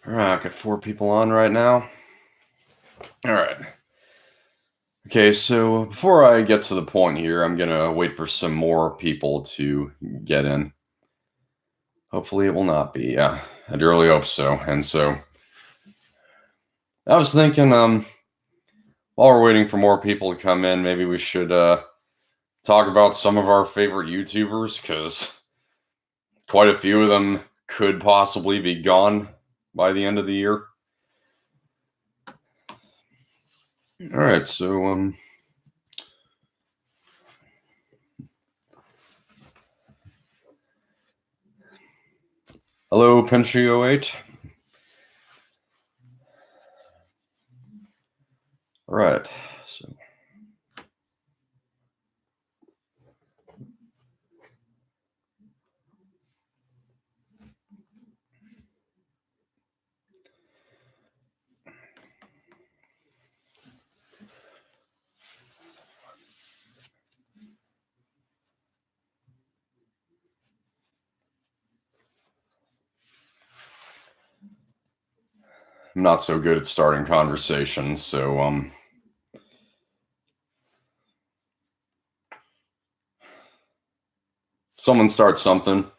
All right, got four people on right now. All right. Okay, so before I get to the point here, I'm gonna wait for some more people to get in. Hopefully, it will not be. Yeah, I do really hope so. And so, I was thinking, while we're waiting for more people to come in, maybe we should talk about some of our favorite YouTubers, because quite a few of them could possibly be gone by the end of the year. All right, so hello, Pinchy08. All right, so I'm not so good at starting conversations, so someone start something.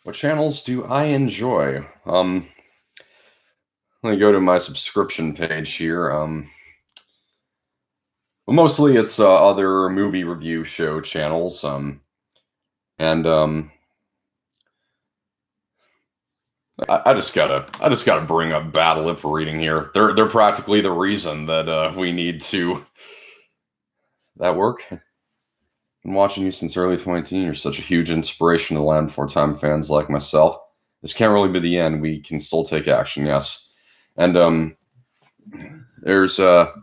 What channels do I enjoy? Let me go to my subscription page here. Well, mostly it's other movie review show channels. And I just gotta bring up bad lip reading here. They're practically the reason that we need to that work. Been watching you since early 2018. You're such a huge inspiration to Land Before Time fans like myself. This can't really be the end. We can still take action, yes. And there's I'm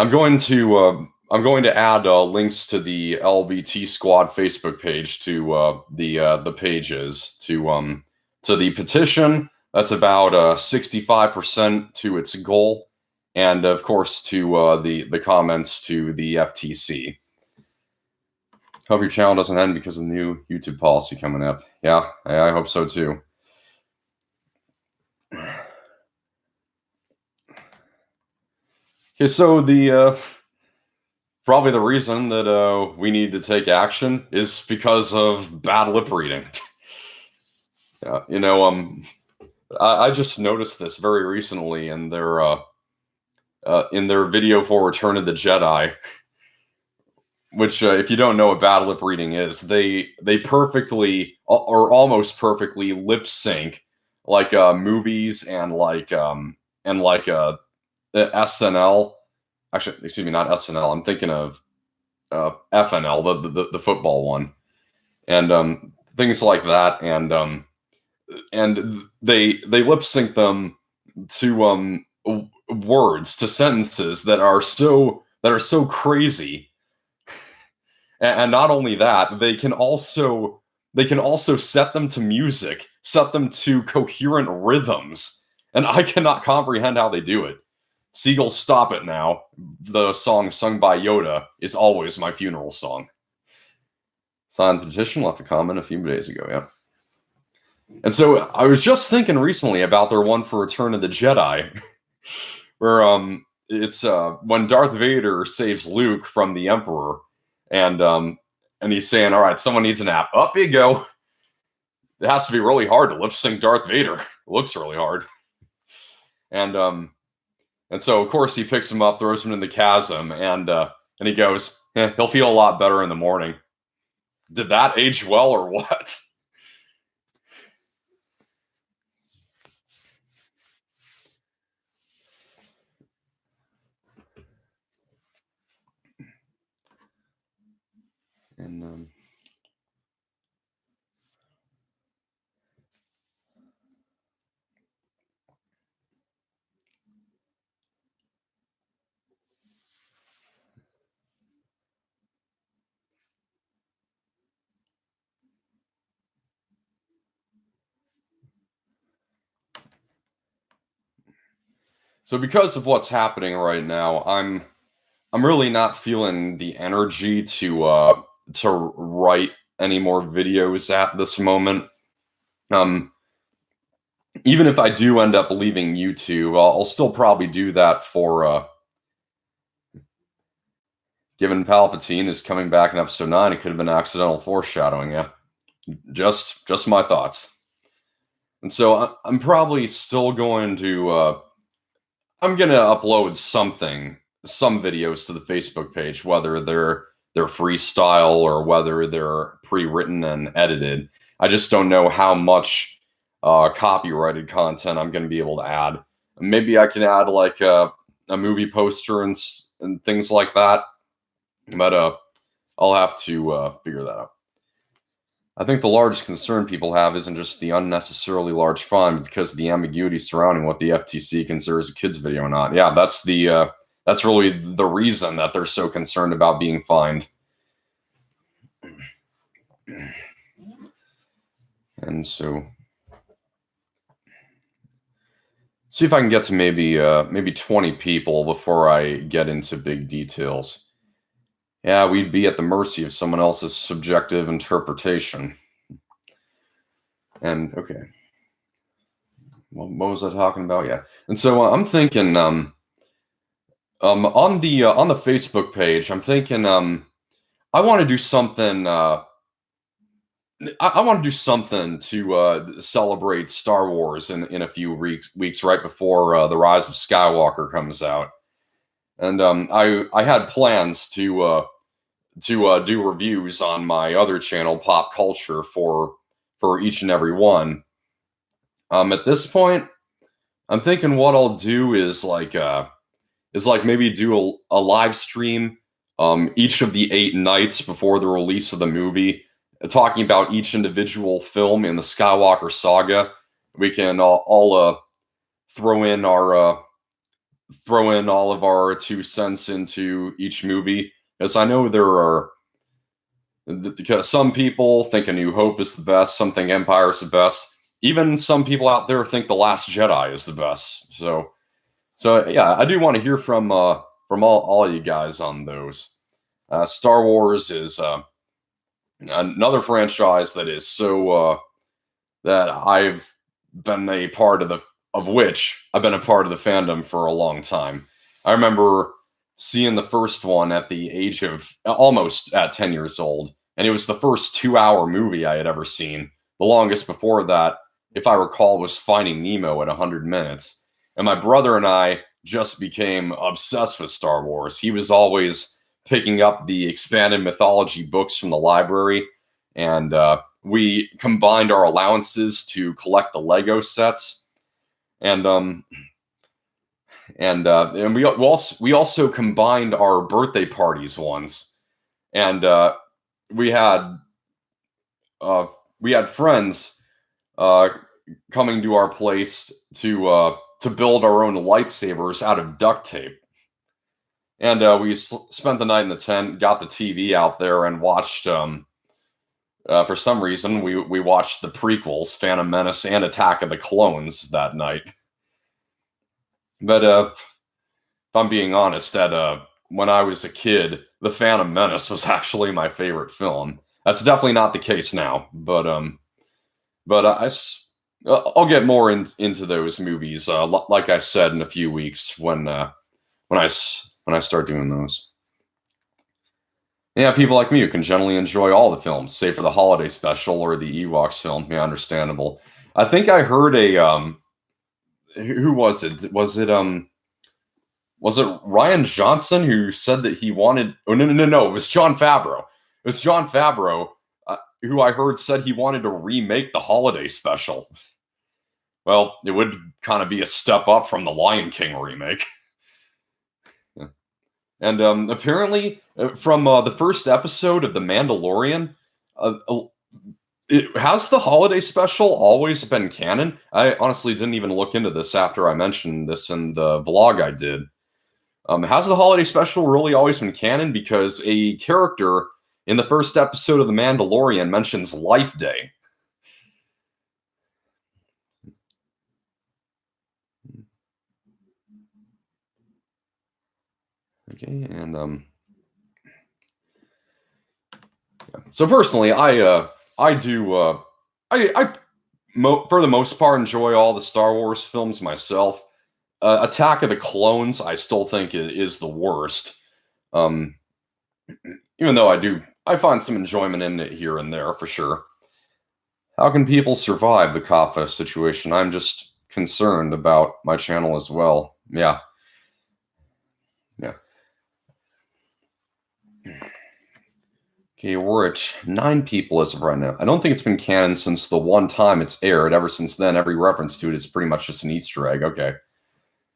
going to add links to the LBT Squad Facebook page to the pages to the petition. That's about 65% to its goal, and of course to the comments to the FTC. Hope your channel doesn't end because of the new YouTube policy coming up. Yeah, I hope so too. Okay, so the probably the reason that we need to take action is because of bad lip reading. Yeah, I just noticed this very recently in their video for Return of the Jedi, which if you don't know what bad lip reading is, they perfectly or almost perfectly lip sync like movies and SNL. Actually, excuse me, not SNL. I'm thinking of FNL, the football one, and things like that, and they lip sync them to words, to sentences that are so crazy. And not only that, they can also set them to music, set them to coherent rhythms, and I cannot comprehend how they do it. Seagull, Stop It Now, the song sung by Yoda, is always my funeral song. Signed petition, left a comment a few days ago, yeah. And so I was just thinking recently about their one for Return of the Jedi, where it's when Darth Vader saves Luke from the Emperor, and he's saying, "All right, someone needs a nap. Up you go." It has to be really hard to lip sync Darth Vader. It looks really hard, and so of course he picks him up, throws him in the chasm, and he goes, "He'll feel a lot better in the morning." Did that age well or what? And So because of what's happening right now, I'm really not feeling the energy to write any more videos at this moment. Um, Even if I do end up leaving YouTube, I'll still probably do that for given Palpatine is coming back in episode 9, it could have been accidental foreshadowing, yeah. Just my thoughts. And so I'm probably still going to I'm gonna upload some videos to the Facebook page, whether they're freestyle or whether they're pre-written and edited. I just don't know how much copyrighted content I'm gonna be able to add. Maybe I can add like a movie poster and things like that, but I'll have to figure that out. I think the largest concern people have isn't just the unnecessarily large fine, but because of the ambiguity surrounding what the FTC considers a kids video or not. Yeah, that's really the reason that they're so concerned about being fined. And so, see if I can get to maybe 20 people before I get into big details. Yeah, we'd be at the mercy of someone else's subjective interpretation. And okay, well, what was I talking about? Yeah, and so I'm thinking on the Facebook page, I'm thinking I want to do something. I want to do something to celebrate Star Wars in a few weeks right before the Rise of Skywalker comes out, and I had plans to do reviews on my other channel, Pop Culture, for each and every one. At this point, I'm thinking what I'll do is like maybe do a live stream each of the 8 nights before the release of the movie, talking about each individual film in the Skywalker saga. We can all throw in all of our 2 cents into each movie, because I know there are because some people think A New Hope is the best, some think Empire is the best, even some people out there think The Last Jedi is the best. So yeah, I do want to hear from all you guys on those. Star Wars is another franchise that is that I've been a part of which I've been a part of the fandom for a long time. I remember seeing the first one at the age of almost at 10 years old, and it was the first 2-hour movie I had ever seen. The longest before that, if I recall, was Finding Nemo at 100 minutes. And my brother and I just became obsessed with Star Wars. He was always picking up the expanded mythology books from the library, and we combined our allowances to collect the Lego sets, and we also combined our birthday parties once, and we had we had friends coming to our place to build our own lightsabers out of duct tape. And we spent the night in the tent, got the TV out there, and watched. For some reason, we watched the prequels, Phantom Menace and Attack of the Clones, that night. But if I'm being honest, when I was a kid, the Phantom Menace was actually my favorite film. That's definitely not the case now, but I'll get more into those movies, like I said, in a few weeks when I start doing those. Yeah, people like me who can generally enjoy all the films, save for the holiday special or the Ewoks film. Yeah, understandable. I think I heard who was it? Was it Ryan Johnson who said that he wanted? Oh no! It was Jon Favreau. It was Jon Favreau who I heard said he wanted to remake the holiday special. Well, it would kind of be a step up from the Lion King remake. And apparently, from the first episode of The Mandalorian, has the holiday special always been canon? I honestly didn't even look into this after I mentioned this in the vlog I did. Has the holiday special really always been canon? Because a character in the first episode of The Mandalorian mentions Life Day. Okay, and yeah. So personally, I do for the most part enjoy all the Star Wars films myself. Attack of the Clones, I still think is the worst. Um, Even though I find some enjoyment in it here and there for sure. How can people survive the COPPA situation? I'm just concerned about my channel as well. Yeah, yeah. Okay, we're at 9 people as of right now. I don't think it's been canon since the one time it's aired. Ever since then, every reference to it is pretty much just an Easter egg. Okay,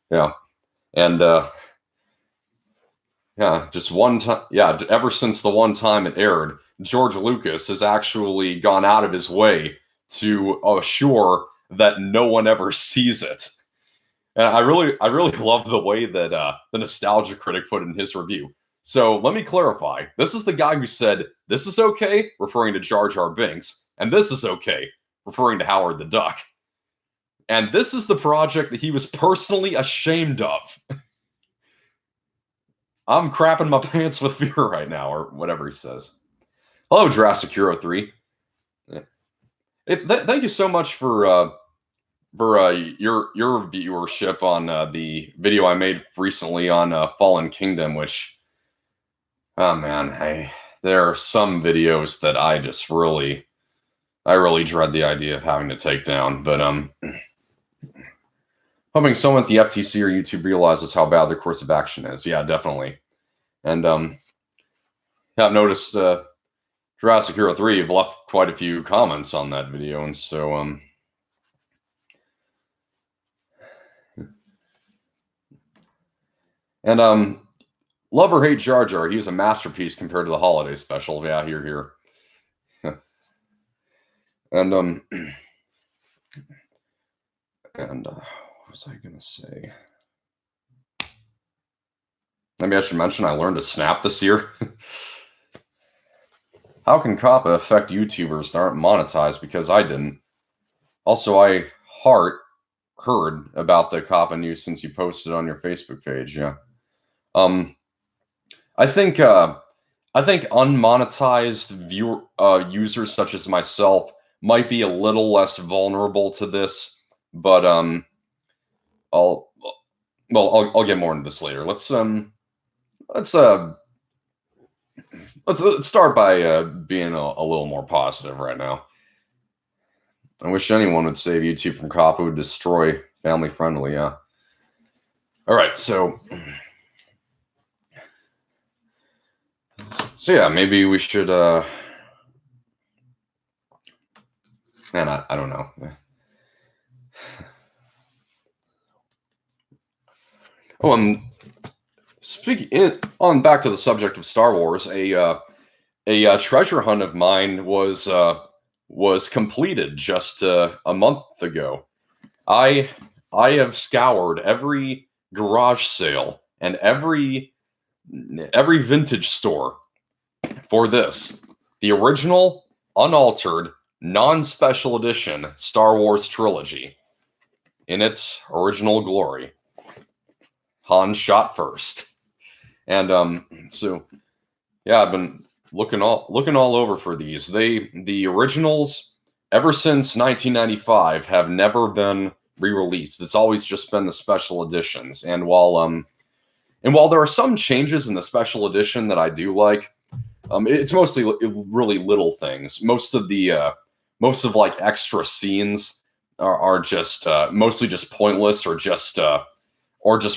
yeah, and yeah, just one time. Yeah, ever since the one time it aired, George Lucas has actually gone out of his way to assure that no one ever sees it. And I really love the way that the Nostalgia Critic put it in his review. So let me clarify. This is the guy who said this is okay, referring to Jar Jar Binks, and this is okay, referring to Howard the Duck. And this is the project that he was personally ashamed of. I'm crapping my pants with fear right now, or whatever he says. Hello, Jurassic Hero 3. Thank you so much for your viewership on the video I made recently on Fallen Kingdom, which, oh man, there are some videos that I really dread the idea of having to take down. But hoping someone at the FTC or YouTube realizes how bad their course of action is. Yeah, definitely. And yeah, I've noticed Jurassic Hero 3 have left quite a few comments on that video, and so and love or hate Jar Jar, he was a masterpiece compared to the holiday special. Yeah, here. And and what was I gonna say? Maybe I should mention I learned to snap this year. How can COPPA affect YouTubers that aren't monetized? Because I didn't. Also, I heard about the COPPA news since you posted on your Facebook page. Yeah. I think unmonetized users such as myself might be a little less vulnerable to this, but I'll get more into this later. Let's start by being a little more positive right now. I wish anyone would save YouTube from COPPA would destroy family friendly. Yeah. All right, so yeah, maybe we should. Man, I don't know. Oh, speaking on back to the subject of Star Wars, a treasure hunt of mine was completed just a month ago. I have scoured every garage sale and every vintage store for this, the original, unaltered, non-special edition Star Wars trilogy in its original glory. Han shot first. And so yeah, I've been looking all over for these. The originals ever since 1995 have never been re-released. It's always just been the special editions. And while there are some changes in the special edition that I do like, it's mostly really little things. Most of like extra scenes are just mostly just pointless or just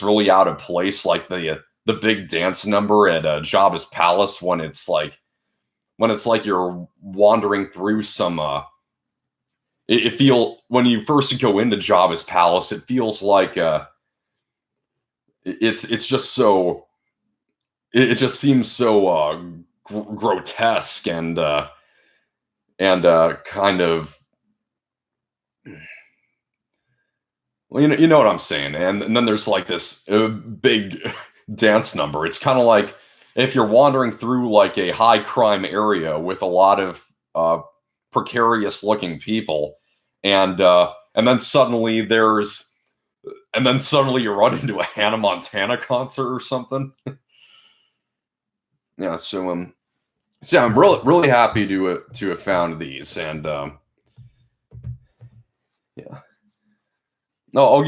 really out of place, like the big dance number at Jabba's palace when it's like you're wandering through some when you first go into Jabba's palace, it feels like it's just so it just seems so grotesque and kind of, well, you know what I'm saying. And then there's like this big dance number. It's kind of like if you're wandering through like a high crime area with a lot of precarious looking people, and then suddenly you run into a Hannah Montana concert or something. yeah, so I'm really happy to have found these, and yeah, no,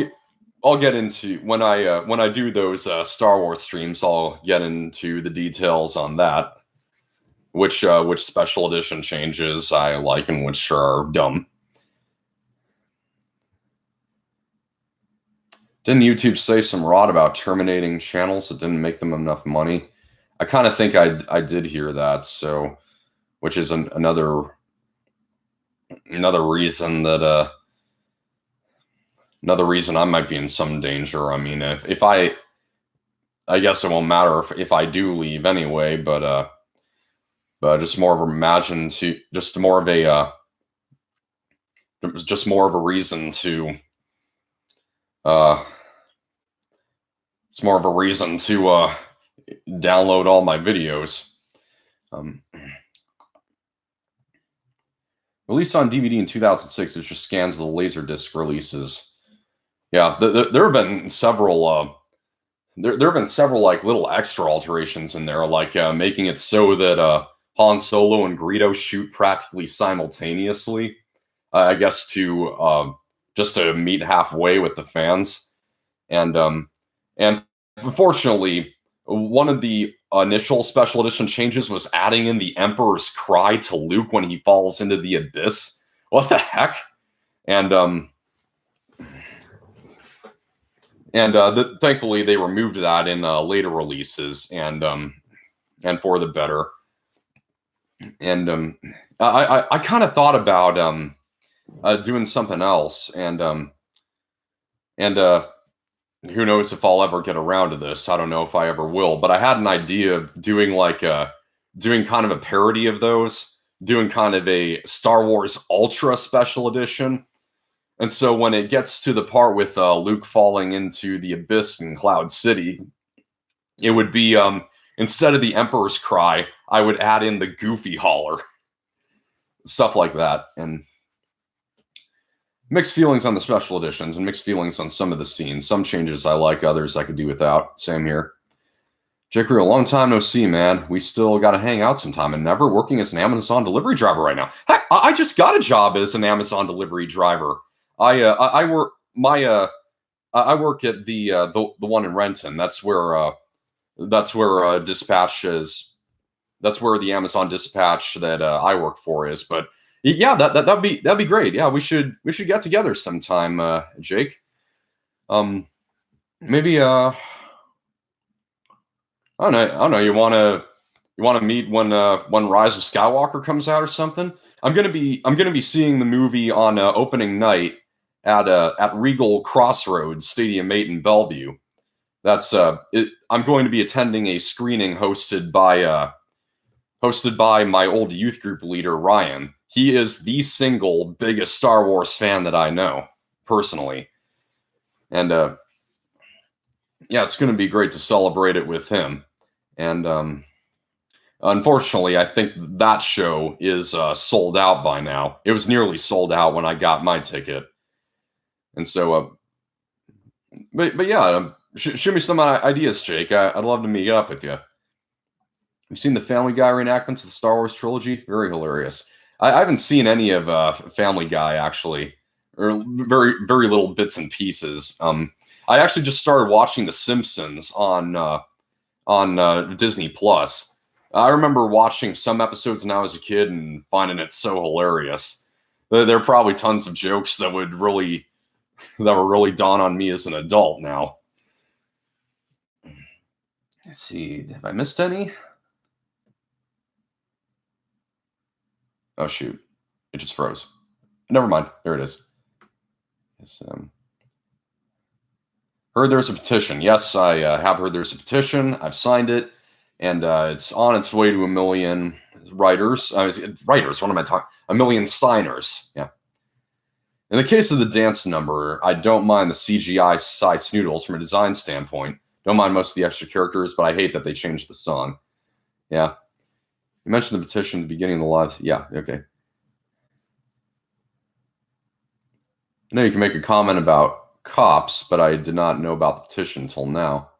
I'll get into when I do those Star Wars streams. I'll get into the details on that, which special edition changes I like and which are dumb. Didn't YouTube say some rot about terminating channels that didn't make them enough money? I kind of think I did hear that, so which is another reason that another reason I might be in some danger. I mean, if I guess it won't matter if I do leave anyway, but just more of a imagine to just more of a just more of a reason to uh it's more of a reason to download all my videos. Released on DVD in 2006, which just scans the Laserdisc releases. Yeah, there have been several. There have been several like little extra alterations in there, like making it so that Han Solo and Greedo shoot practically simultaneously. I guess to just to meet halfway with the fans, and unfortunately, one of the initial special edition changes was adding in the Emperor's cry to Luke when he falls into the abyss. What the heck? And thankfully they removed that in later releases, and for the better. And I kind of thought about doing something else, and who knows if I'll ever get around to this. I don't know if I ever will, but I had an idea of doing doing kind of a parody of those, doing kind of a Star Wars Ultra special edition. And so when it gets to the part with Luke falling into the abyss in Cloud City, it would be instead of the Emperor's cry, I would add in the Goofy holler, stuff like that. And mixed feelings on the special editions and mixed feelings on some of the scenes. Some changes I like, others I could do without. Same here. Jake Real, long time no see, man. We still got to hang out sometime, and never working as an Amazon delivery driver right now. Heck, I just got a job as an Amazon delivery driver. I work at the one in Renton. That's where dispatch is. That's where the Amazon dispatch that I work for is. But yeah, that'd be great. Yeah, we should get together sometime, Jake. Maybe I don't know. You wanna meet when Rise of Skywalker comes out or something? I'm gonna be seeing the movie on opening night at Regal Crossroads Stadium 8 in Bellevue. That's I'm going to be attending a screening hosted by my old youth group leader Ryan. He is the single biggest Star Wars fan that I know personally, and yeah, it's going to be great to celebrate it with him. And unfortunately, I think that show is sold out by now. It was nearly sold out when I got my ticket, and so but yeah, shoot me some ideas, Jake. I'd love to meet up with you. You've seen the Family Guy reenactments of the Star Wars trilogy? Very hilarious. I haven't seen any of Family Guy, actually, or very little bits and pieces. I actually just started watching The Simpsons on Disney Plus. I remember watching some episodes when I was a kid and finding it so hilarious. There are probably tons of jokes that were really dawn on me as an adult now. Let's see, have I missed any? Oh shoot, it just froze. Never mind, there it is. Yes, heard there's a petition. Yes, I have heard there's a petition. I've signed it, and it's on its way to 1 million writers. Writers, what am I talking? 1 million signers. Yeah. In the case of the dance number, I don't mind the CGI size snoodles from a design standpoint. Don't mind most of the extra characters, but I hate that they changed the song. Yeah. You mentioned the petition at the beginning of the live. Yeah, okay. I know you can make a comment about cops, but I did not know about the petition until now.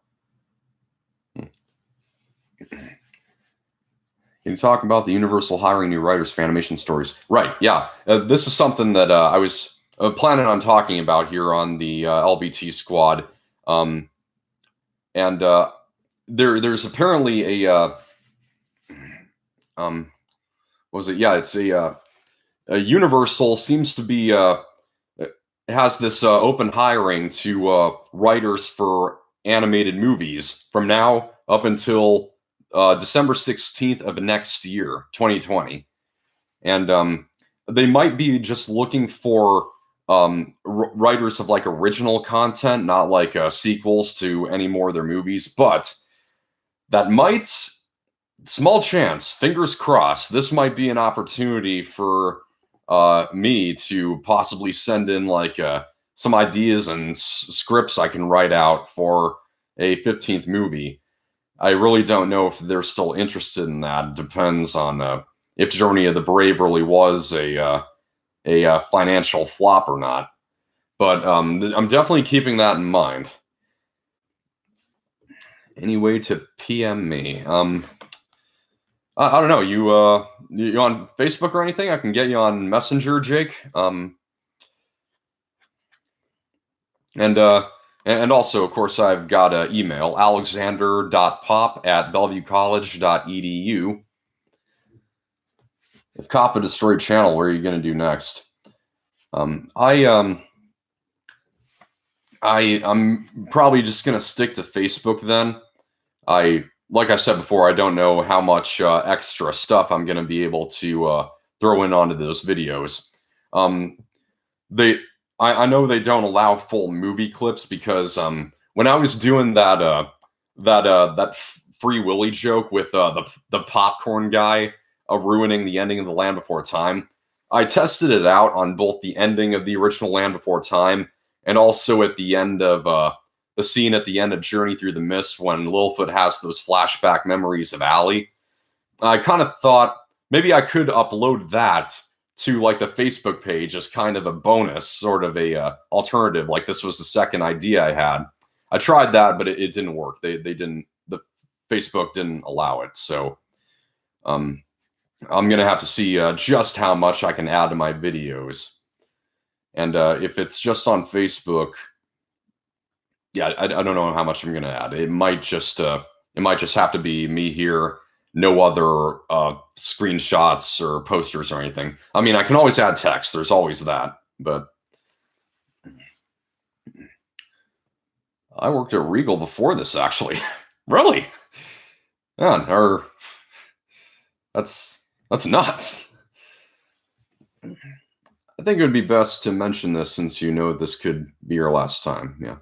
Can you talk about the Universal hiring new writers for animation stories? Right. Yeah. This is something that I was planning on talking about here on the LBT squad. Um, and there's apparently um, what was it? Yeah, it's a Universal seems to be has this open hiring to writers for animated movies from now up until December 16th of next year, 2020. And they might be just looking for writers of like original content, not like sequels to any more of their movies. But that might, small chance, fingers crossed, this might be an opportunity for me to possibly send in like some ideas and scripts I can write out for a 15th movie. I really don't know if they're still interested in that. It depends on if Journey of the Brave really was a financial flop or not. But I'm definitely keeping that in mind. Any way to PM me? I don't know. You on Facebook or anything? I can get you on Messenger, Jake. And also, of course, I've got an email, alexander.pop@bellevuecollege.edu. If Kappa destroyed channel, what are you going to do next? I'm probably just going to stick to Facebook then. Like I said before, I don't know how much extra stuff I'm going to be able to throw in onto those videos. They I know they don't allow full movie clips because when I was doing that Free Willy joke with the popcorn guy ruining the ending of The Land Before Time, I tested it out on both the ending of the original Land Before Time and also at the end of the scene at the end of Journey Through the Mist when Littlefoot has those flashback memories of Allie. I kind of thought maybe I could upload that to like the Facebook page as kind of a bonus, sort of a alternative. Like this was the second idea I had. I tried that, but it didn't work. They didn't. The Facebook didn't allow it. So I'm gonna have to see just how much I can add to my videos. And if it's just on Facebook, yeah, I don't know how much I'm gonna add. It might just have to be me here, no other screenshots or posters or anything. I mean, I can always add text. There's always that. But I worked at Regal before this, actually. Really? Yeah, or that's nuts. I think it would be best to mention this since you know this could be your last time. Yeah.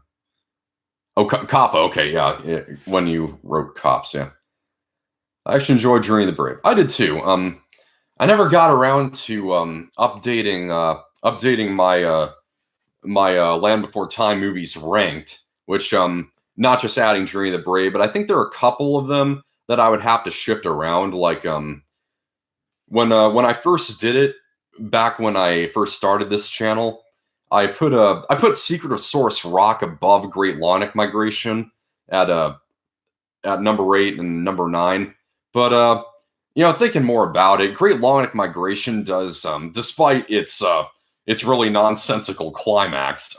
Oh, Kappa. Okay, yeah. When you wrote Cops, yeah. I actually enjoyed Journey of the Brave. I did too. I never got around to updating my Land Before Time movies ranked, which not just adding Journey of the Brave, but I think there are a couple of them that I would have to shift around. Like when I first did it back when I first started this channel, I put Secret of Source Rock above Great Lonic Migration at number 8 and number 9. But thinking more about it, Great Lonic Migration does, despite its really nonsensical climax,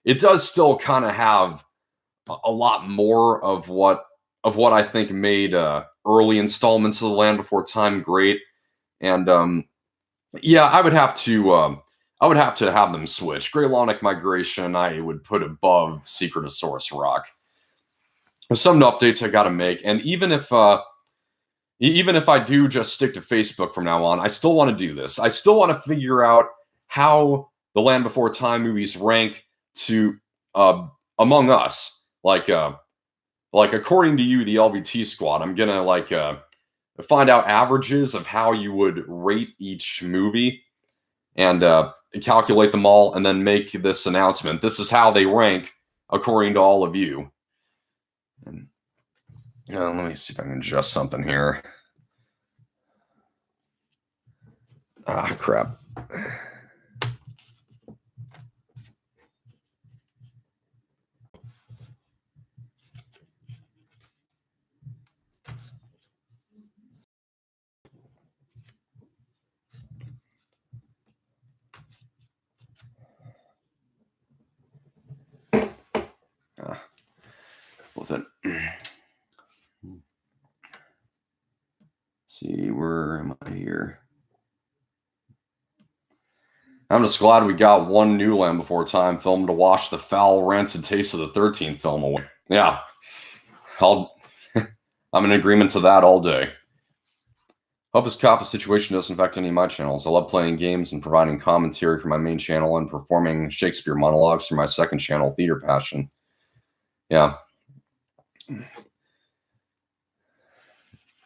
it does still kind of have a lot more of what I think made early installments of The Land Before Time great. And yeah, I would have to have them switch. Great Lonic Migration I would put above Secret of Source Rock. There's some updates I got to make, and even if I do just stick to Facebook from now on, I still want to do this. I still want to figure out how the Land Before Time movies rank to Among Us. Like according to you, the LBT squad, I'm gonna find out averages of how you would rate each movie and calculate them all, and then make this announcement. This is how they rank according to all of you. And let me see if I can adjust something here. Ah, crap. See, where am I here? I'm just glad we got one new Land Before Time film to wash the foul, rancid taste of the 13th film away. Yeah, I'm in agreement to that all day. Hope this Kappa situation doesn't affect any of my channels. I love playing games and providing commentary for my main channel and performing Shakespeare monologues for my second channel, Theater Passion. Yeah.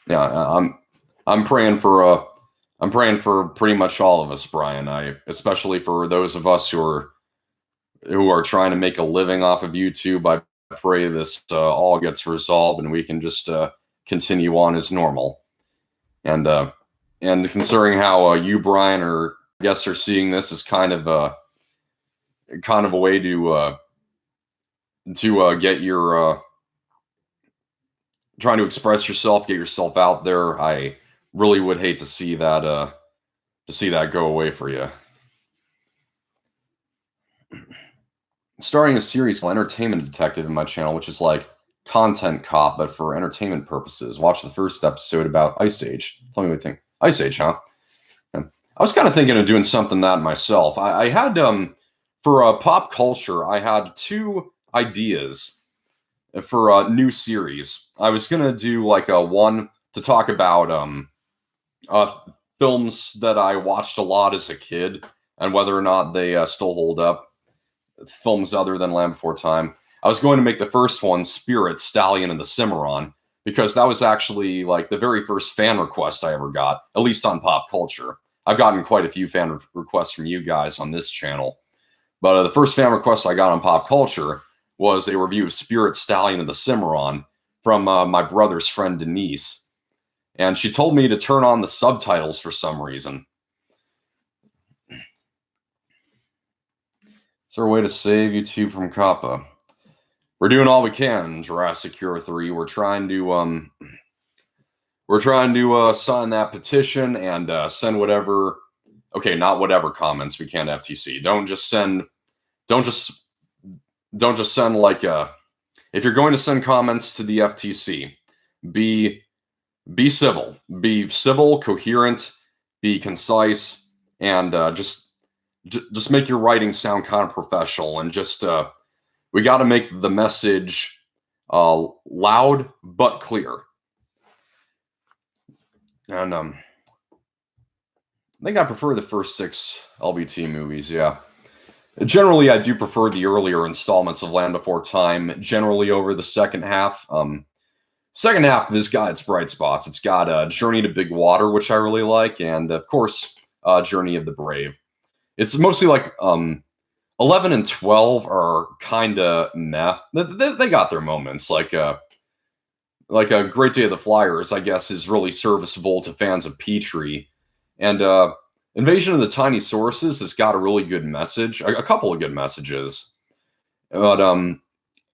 Yeah, I'm praying for pretty much all of us, Brian. Especially for those of us who are trying to make a living off of YouTube. I pray this all gets resolved and we can just continue on as normal. And considering how you, Brian, or I guess are seeing this as kind of a way to get your trying to express yourself, get yourself out there. I really would hate to see that go away for you. Starting a series called Entertainment Detective in my channel, which is like Content Cop, but for entertainment purposes. Watch the first episode about Ice Age. Tell me what you think. Ice Age, huh? Yeah. I was kind of thinking of doing something that myself. I had for pop culture, I had two ideas for a new series. I was gonna do like a one to talk about films that I watched a lot as a kid and whether or not they still hold up. Films other than Land Before Time. I was going to make the first one Spirit, Stallion, and the Cimarron because that was actually like the very first fan request I ever got, at least on pop culture. I've gotten quite a few fan requests from you guys on this channel, but the first fan request I got on pop culture was a review of Spirit, Stallion, and the Cimarron from my brother's friend Denise. And she told me to turn on the subtitles for some reason. Is there a way to save YouTube from Kappa? We're doing all we can, Jurassic Cure 3. We're trying to sign that petition and send whatever. Okay, not whatever comments we can to FTC. Don't just send like if you're going to send comments to the FTC, be civil, coherent, be concise, and just make your writing sound kind of professional. And just we got to make the message loud but clear. And I think I prefer the first 6 LBT movies. Yeah. Generally, I do prefer the earlier installments of Land Before Time, generally over the second half. Second half has got its bright spots. It's got Journey to Big Water, which I really like, and of course, Journey of the Brave. It's mostly like 11 and 12 are kind of meh. They got their moments, like a Great Day of the Flyers, I guess, is really serviceable to fans of Petrie, and Invasion of the Tiny Sources has got a really good message, a couple of good messages, but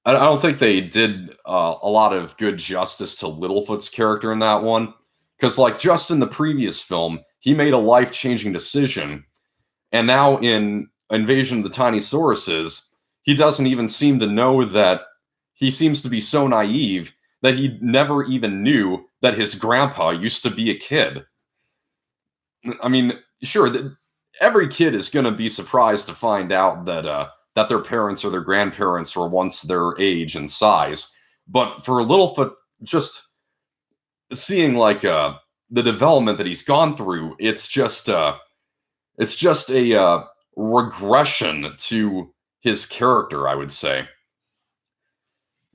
I don't think they did a lot of good justice to Littlefoot's character in that one, because like just in the previous film, he made a life-changing decision, and now in Invasion of the Tiny Sauruses, he doesn't even seem to know that. He seems to be so naive that he never even knew that his grandpa used to be a kid. I mean, sure, every kid is going to be surprised to find out that their parents or their grandparents were once their age and size. But for Littlefoot, just seeing like the development that he's gone through, it's just a regression to his character, I would say.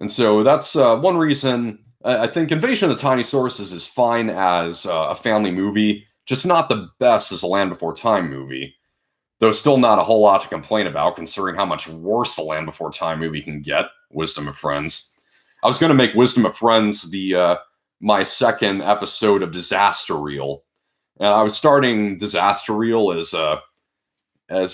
And so that's one reason I think Invasion of the Tiny Sources is fine as a family movie, just not the best as a Land Before Time movie. Though still not a whole lot to complain about, considering how much worse the Land Before Time movie can get, Wisdom of Friends. I was going to make Wisdom of Friends my second episode of Disaster Reel. And I was starting Disaster Reel as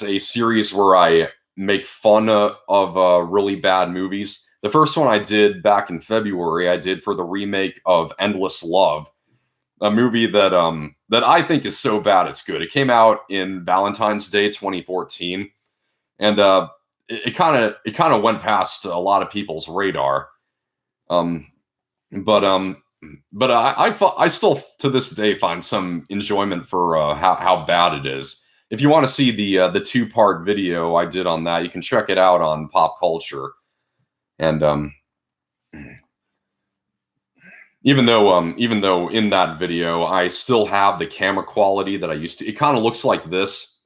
a series where I make fun of really bad movies. The first one I did back in February, I did for the remake of Endless Love, a movie that I think is so bad it's good. It came out in Valentine's Day 2014, and it kind of went past a lot of people's radar. But but I still to this day find some enjoyment for how bad it is. If you want to see the 2-part video I did on that, you can check it out on Pop Culture. And even though in that video I still have the camera quality that I used to, it kind of looks like this,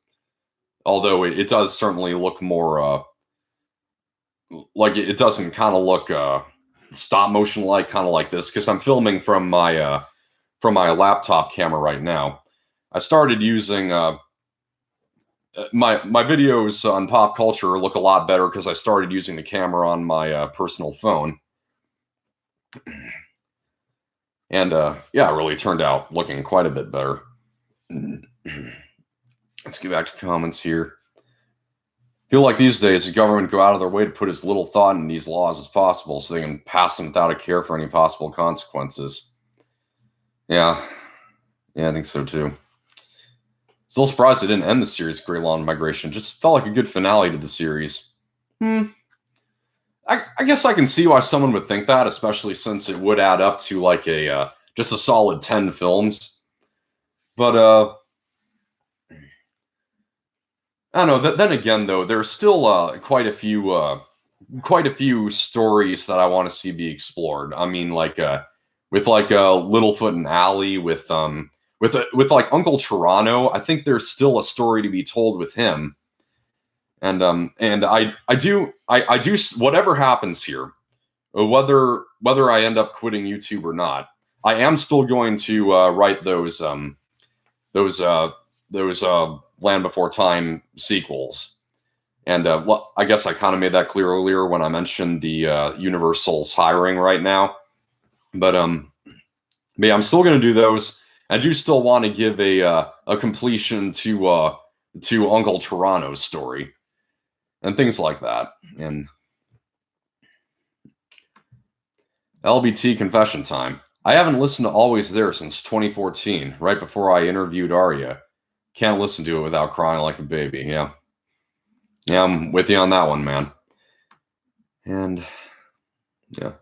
although it does certainly look more like it doesn't kind of look stop motion like, kind of like this, because I'm filming from my laptop camera right now. I started using my videos on Pop Culture look a lot better because I started using the camera on my personal phone. And yeah, it really turned out looking quite a bit better. Let's get back to comments here. Feel like these days the government go out of their way to put as little thought in these laws as possible so they can pass them without a care for any possible consequences. Yeah, I think so too. Still surprised they didn't end the series Grey Lawn Migration. Just felt like a good finale to the series. I guess I can see why someone would think that, especially since it would add up to like a just a solid 10 films. But I don't know. Then again, though, there's still quite a few stories that I want to see be explored. I mean, like with like Littlefoot and Allie, with like Uncle Toronto. I think there's still a story to be told with him. And I do whatever happens here, whether I end up quitting YouTube or not, I am still going to write those Land Before Time sequels. And well, I guess I kind of made that clear earlier when I mentioned the Universal's hiring right now. But yeah, I'm still going to do those. I do still want to give a completion to Uncle Toronto's story and things like that. And LBT confession time. I haven't listened to Always There since 2014, right before I interviewed Arya. Can't listen to it without crying like a baby. Yeah, I'm with you on that one, man. And yeah,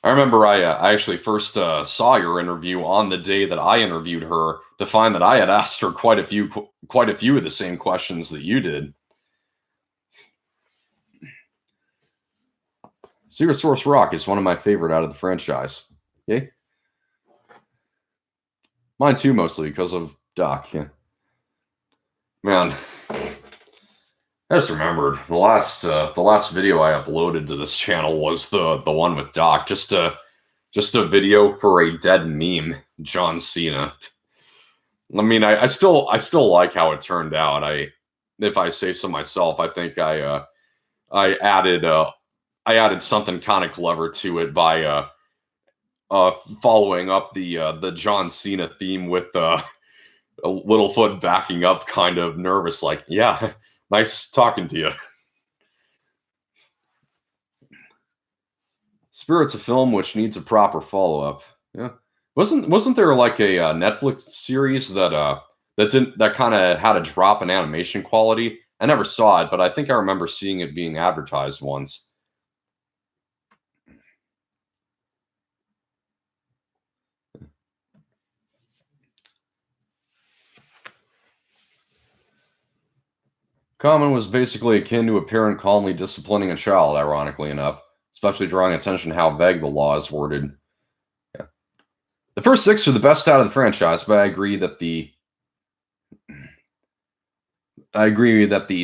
I remember I actually first saw your interview on the day that I interviewed her, to find that I had asked her quite a few of the same questions that you did. Secret Source Rock is one of my favorite out of the franchise. Okay. Mine too, mostly because of Doc. Yeah. Man, I just remembered the last video I uploaded to this channel was the one with Doc. Just a video for a dead meme, John Cena. I mean, I still like how it turned out. If I say so myself, I think I added something kind of clever to it by following up the John Cena theme with a Littlefoot backing up, kind of nervous, like, yeah, nice talking to you. Spirit's a film which needs a proper follow-up. Yeah, wasn't there like a Netflix series that kind of had a drop in animation quality? I never saw it, but I think I remember seeing it being advertised once. Common was basically akin to a parent calmly disciplining a child, ironically enough, especially drawing attention to how vague the law is worded. Yeah. The first 6 are the best out of the franchise, but I agree that the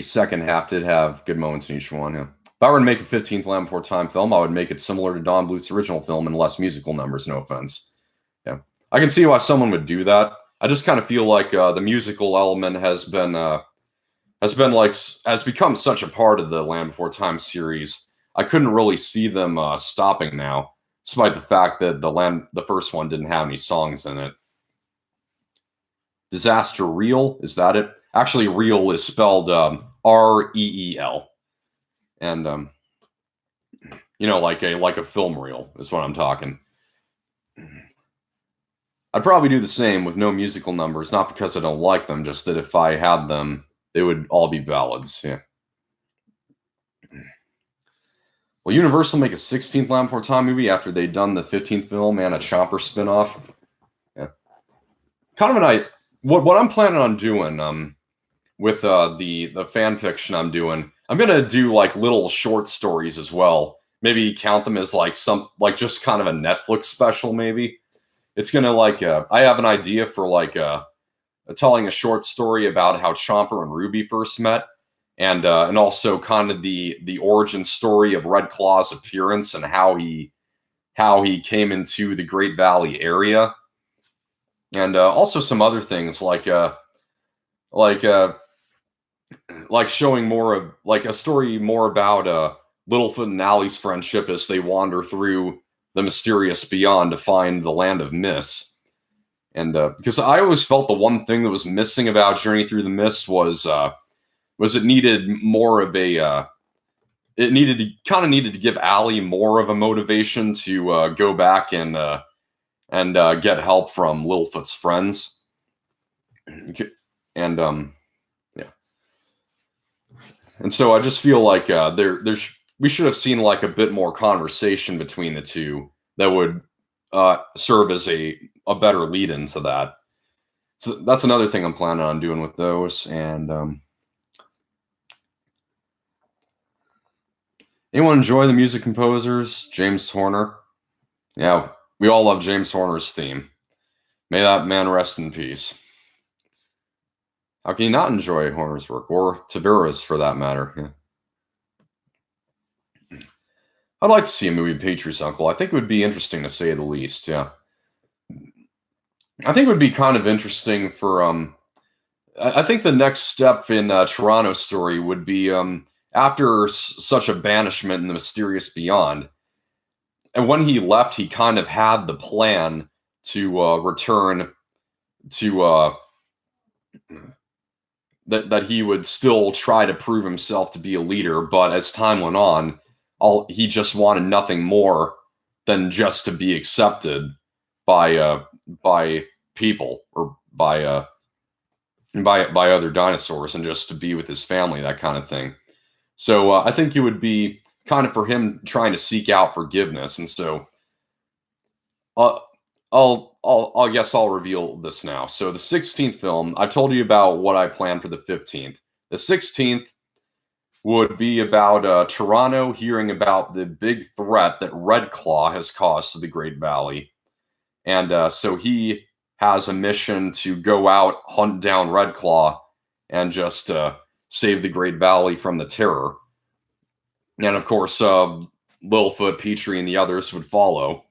second half did have good moments in each one. Yeah. If I were to make a 15th Land Before Time film, I would make it similar to Don Bluth's original film and less musical numbers, no offense. Yeah. I can see why someone would do that. I just kind of feel like the musical element has become such a part of the Land Before Time series. I couldn't really see them stopping now, despite the fact that the first one didn't have any songs in it. Disaster Reel, is that it? Actually, Reel is spelled R-E-E-L, and like a film reel is what I'm talking. I'd probably do the same with no musical numbers, not because I don't like them, just that if I had them, they would all be ballads. Yeah. Will Universal make a 16th Land Before Time movie after they'd done the 15th film and a Chomper spinoff? Yeah. Kind of what I'm planning on doing with the fan fiction I'm doing. I'm gonna do like little short stories as well. Maybe count them as like just kind of a Netflix special. Maybe it's gonna I have an idea for telling a short story about how Chomper and Ruby first met, and also kind of the origin story of Red Claw's appearance and how he came into the Great Valley area, and also some other things like showing more of like a story more about Littlefoot and Allie's friendship as they wander through the mysterious beyond to find the land of Mist. And because I always felt the one thing that was missing about Journey Through the Mist was it needed more of a it needed to give Allie more of a motivation to go back and get help from Littlefoot's friends. And yeah. And so I just feel like we should have seen like a bit more conversation between the two that would serve as a better lead into that. So that's another thing I'm planning on doing with those. And anyone enjoy the music composers? James Horner. Yeah, we all love James Horner's theme. May that man rest in peace. How can you not enjoy Horner's work, or Tavera's for that matter? Yeah. I'd like to see a movie Patriot's Uncle. I think it would be interesting to say the least. Yeah. I think it would be kind of interesting for I think the next step in Toronto's story would be after such a banishment in the mysterious beyond. And when he left, he kind of had the plan to return to that he would still try to prove himself to be a leader, but as time went on, he just wanted nothing more than just to be accepted by people or by other dinosaurs, and just to be with his family, that kind of thing. So I think it would be kind of for him trying to seek out forgiveness, and so I guess I'll reveal this now. So the 16th film, I told you about what I planned for the 15th. The 16th would be about Toronto hearing about the big threat that Red Claw has caused to the Great Valley. And so he has a mission to go out, hunt down Red Claw, and just save the Great Valley from the terror. And of course, Littlefoot, Petrie, and the others would follow.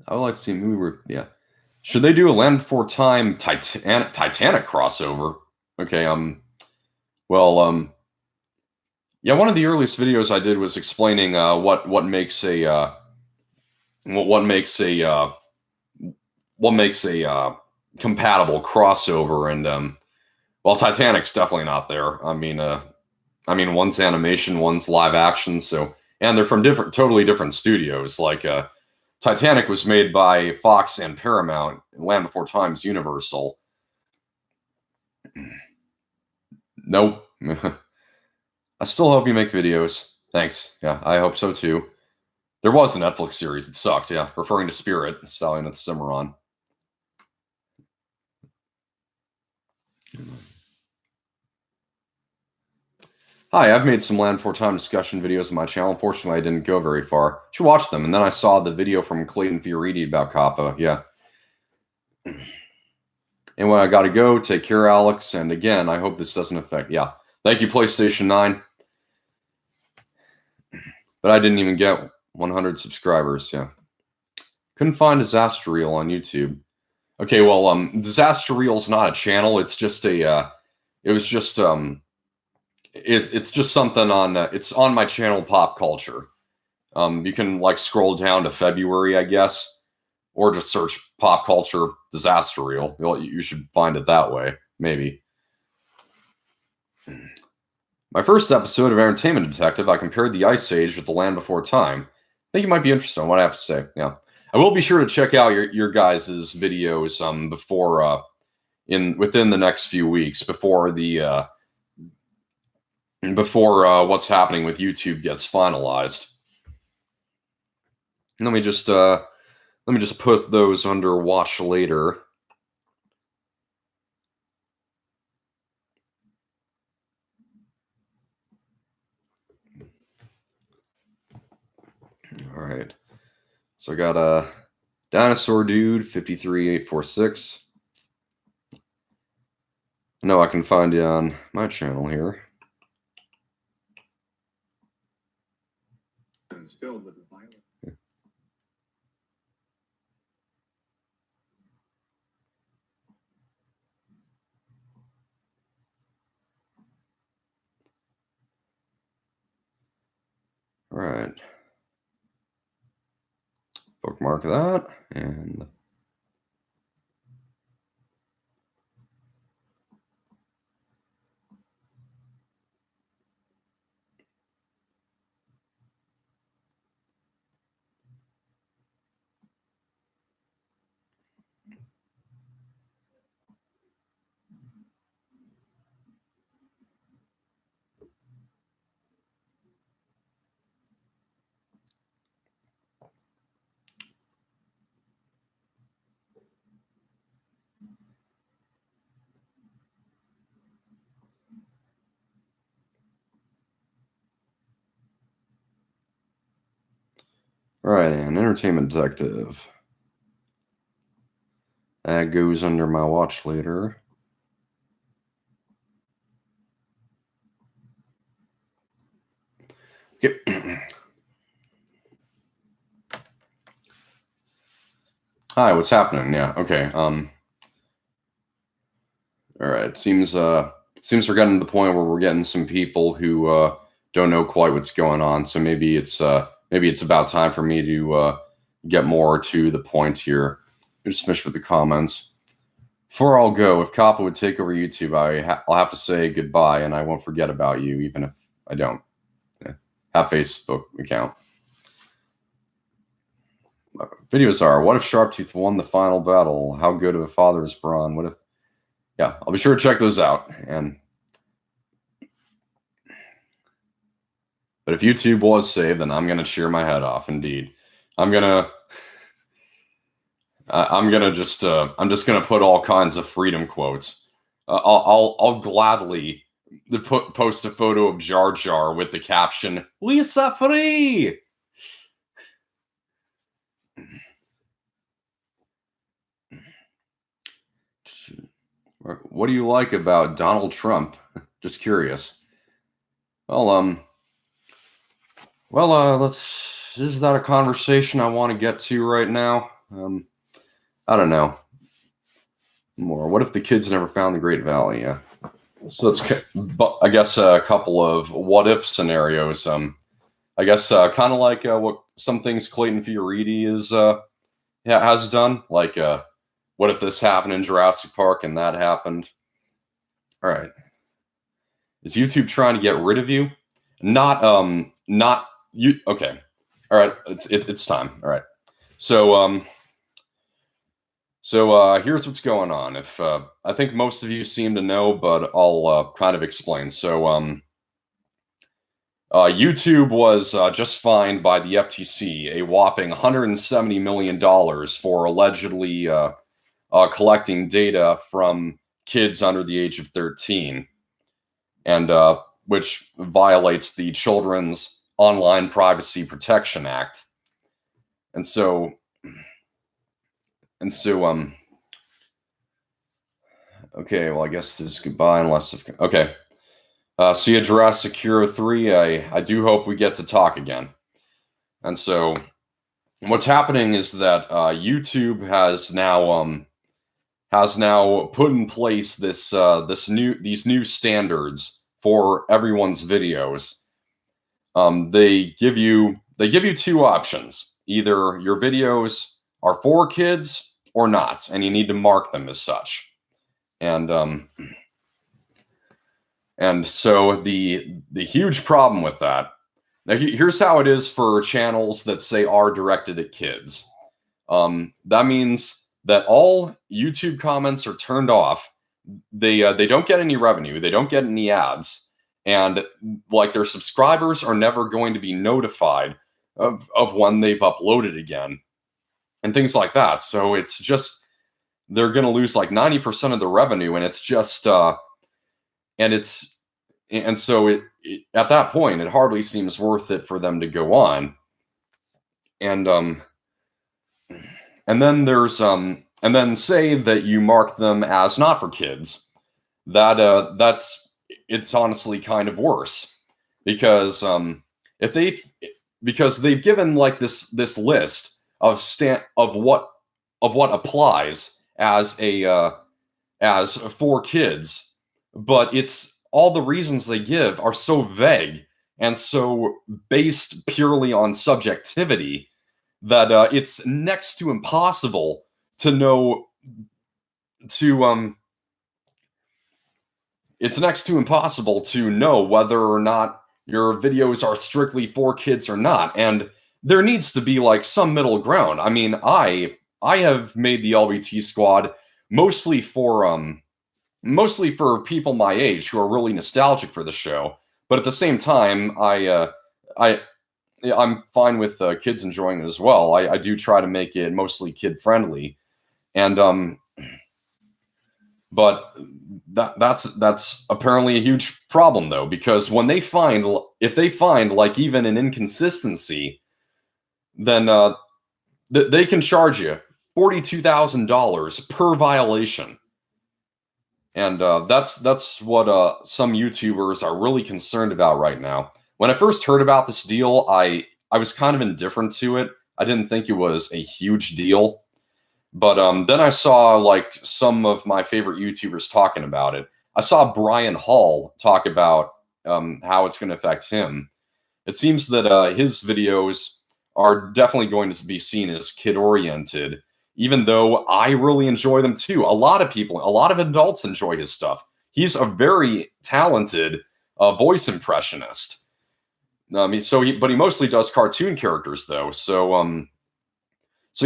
I would like to see a movie where, yeah. Should they do a Land Before Time Titanic crossover? Okay, yeah, one of the earliest videos I did was explaining what makes a compatible crossover, and well, Titanic's definitely not there. I mean, one's animation, one's live action, so, and they're from totally different studios. Like Titanic was made by Fox and Paramount, and Land Before Time's Universal. Nope. I still hope you make videos. Thanks. Yeah, I hope so too. There was a Netflix series that sucked, yeah, referring to Spirit, Stallion of the Cimarron. Hi, I've made some Land Before Time discussion videos on my channel. Unfortunately, I didn't go very far. You should watch them. And then I saw the video from Clayton Fioriti about Kappa. Yeah. Anyway, I got to go. Take care, Alex. And again, I hope this doesn't affect. Yeah. Thank you, PlayStation 9. But I didn't even get 100 subscribers. Yeah. Couldn't find Disaster Reel on YouTube. Okay, well, Disaster Reel's not a channel. It's just a. It was just It's just something on. It's on my channel, Pop Culture. You can like scroll down to February, I guess, or just search Pop Culture Disaster Reel. You should find it that way, maybe. My first episode of Entertainment Detective, I compared the Ice Age with the Land Before Time. I think you might be interested in what I have to say. Yeah, I will be sure to check out your guys' videos before within the next few weeks before the what's happening with YouTube gets finalized. Let me just put those under watch later. All right. So I got a Dinosaur Dude 53846. I know I can find you on my channel here. It's filled with violence. Yeah. All right. Bookmark that, and all right, and Entertainment Detective. That goes under my watch later. Okay. Hi, what's happening? Yeah, okay. All right. Seems we're getting to the point where we're getting some people who don't know quite what's going on. So maybe it's about time for me to get more to the point here. Just finish with the comments. Before I'll go, if Kappa would take over YouTube, I'll have to say goodbye, and I won't forget about you, even if I don't have a Facebook account. Videos are, what if Sharptooth won the final battle? How good of a father is Braun? What if... Yeah, I'll be sure to check those out. But if YouTube was saved, then I'm going to cheer my head off, indeed. I'm just gonna put all kinds of freedom quotes. I'll gladly post a photo of Jar Jar with the caption "Lisa free." What do you like about Donald Trump? Just curious. Well, is that a conversation I want to get to right now? I don't know. More. What if the kids never found the Great Valley? Yeah. So it's, I guess, a couple of what if scenarios. I guess kind of like what some things Clayton Fioriti has done. Like, what if this happened in Jurassic Park and that happened? All right. Is YouTube trying to get rid of you? Not you. Okay. All right. It's time. All right. So here's what's going on. If I think most of you seem to know, but I'll kind of explain. So YouTube was just fined by the FTC a whopping $170 million for allegedly collecting data from kids under the age of 13, and which violates the Children's Online Privacy Protection Act. And so okay, well, I guess this is goodbye unless okay. See you, Jurassic Hero 3. I do hope we get to talk again. And so what's happening is that YouTube has now put in place these new standards for everyone's videos. They give you two options. Either your videos are for kids or not, and you need to mark them as such. And so the huge problem with that, now here's how it is for channels that say are directed at kids. That means that all YouTube comments are turned off they don't get any revenue, they don't get any ads, and like their subscribers are never going to be notified of when they've uploaded again and things like that. So it's just they're going to lose like 90% of the revenue, and it's just and it's and so it at that point it hardly seems worth it for them to go on. And and then there's and then say that you mark them as not for kids. That's it's honestly kind of worse because if they because they've given like this list of of what applies as for kids, but it's all the reasons they give are so vague and so based purely on subjectivity that it's next to impossible to know to it's next to impossible to know whether or not your videos are strictly for kids or not. And there needs to be like some middle ground. I mean, I have made the LBT squad mostly for people my age who are really nostalgic for the show. But at the same time, I'm fine with kids enjoying it as well. I do try to make it mostly kid friendly, and but that's apparently a huge problem though, because when if they find like even an inconsistency, then they can charge you $42,000 per violation. And that's what some YouTubers are really concerned about right now. When I first heard about this deal, I was kind of indifferent to it. I didn't think it was a huge deal. But then I saw like some of my favorite YouTubers talking about it. I saw Brian Hall talk about how it's going to affect him. It seems that his videos are definitely going to be seen as kid-oriented, even though I really enjoy them too. A lot of adults enjoy his stuff. He's a very talented voice impressionist. But he mostly does cartoon characters though. So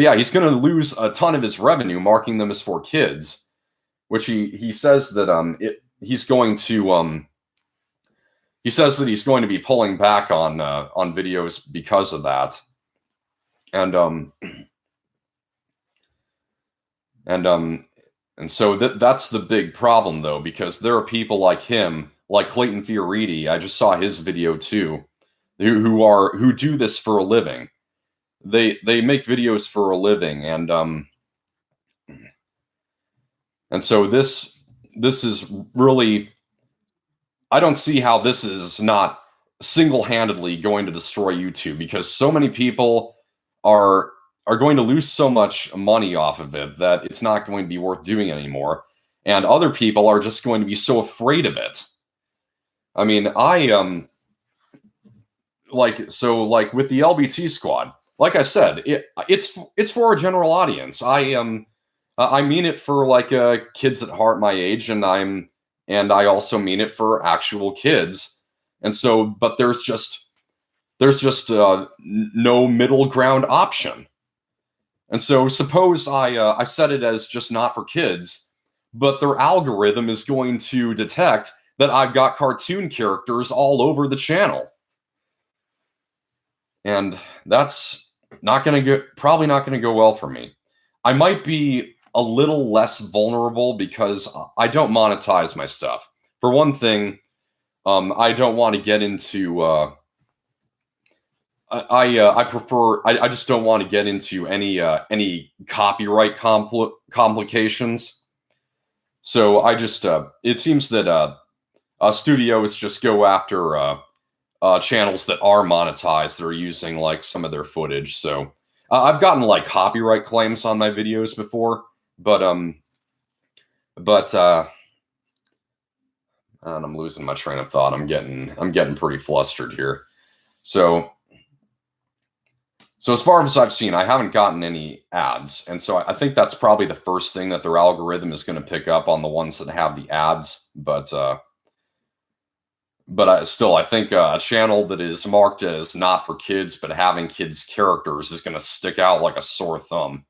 yeah, he's going to lose a ton of his revenue marking them as for kids, which he says that he's going to he says that he's going to be pulling back on videos because of that. And so that's the big problem though, because there are people like him, like Clayton Fioriti. I just saw his video too, who do this for a living. They make videos for a living, and so this is really, I don't see how this is not single-handedly going to destroy YouTube, because so many people are going to lose so much money off of it that it's not going to be worth doing anymore, and other people are just going to be so afraid of it. I mean, like with the LBT squad, like I said, it's for a general audience. I mean it for like kids at heart my age, and I also mean it for actual kids. And so, but there's just no middle ground option. And so, suppose I set it as just not for kids, but their algorithm is going to detect that I've got cartoon characters all over the channel, and that's probably not going to go well for me. I might be a little less vulnerable because I don't monetize my stuff. For one thing, I don't want to get into I just don't want to get into any copyright complications. So I just it seems that studios just go after channels that are monetized, that are using like some of their footage. So I've gotten like copyright claims on my videos before, but and I'm losing my train of thought. I'm getting pretty flustered here. So as far as I've seen, I haven't gotten any ads, and so I think that's probably the first thing that their algorithm is going to pick up on, the ones that have the ads. But still, I think a channel that is marked as not for kids but having kids characters is going to stick out like a sore thumb.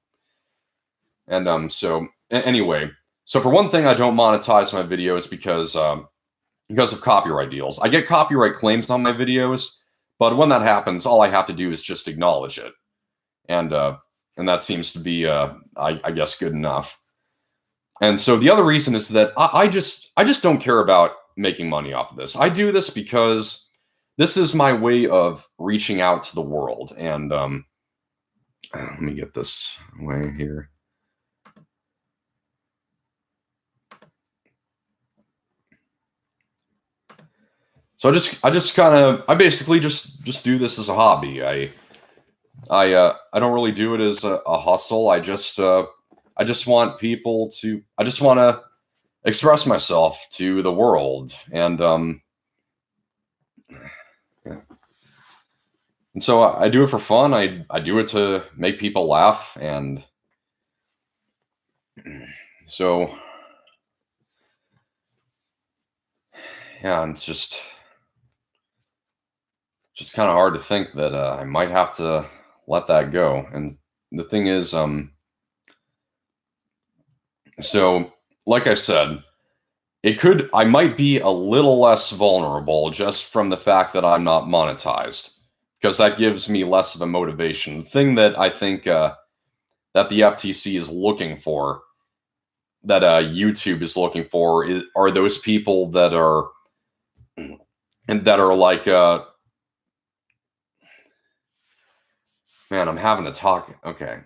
And so anyway, So for one thing, I don't monetize my videos because of copyright deals. I get copyright claims on my videos, but when that happens, all I have to do is just acknowledge it, and that seems to be, I guess, good enough. And so the other reason is that I just don't care about making money off of this. I do this because this is my way of reaching out to the world. And let me get this way here. So I basically just do this as a hobby. I don't really do it as a hustle. I just want I just want to express myself to the world, and yeah. And so I do it for fun. I do it to make people laugh, and so yeah, and it's just kind of hard to think that I might have to let that go. And the thing is, so like I said, I might be a little less vulnerable just from the fact that I'm not monetized, because that gives me less of a motivation. The thing that I think that the FTC is looking for, that YouTube is looking for, are those people that are and that are like, man, I'm having to talk. Okay.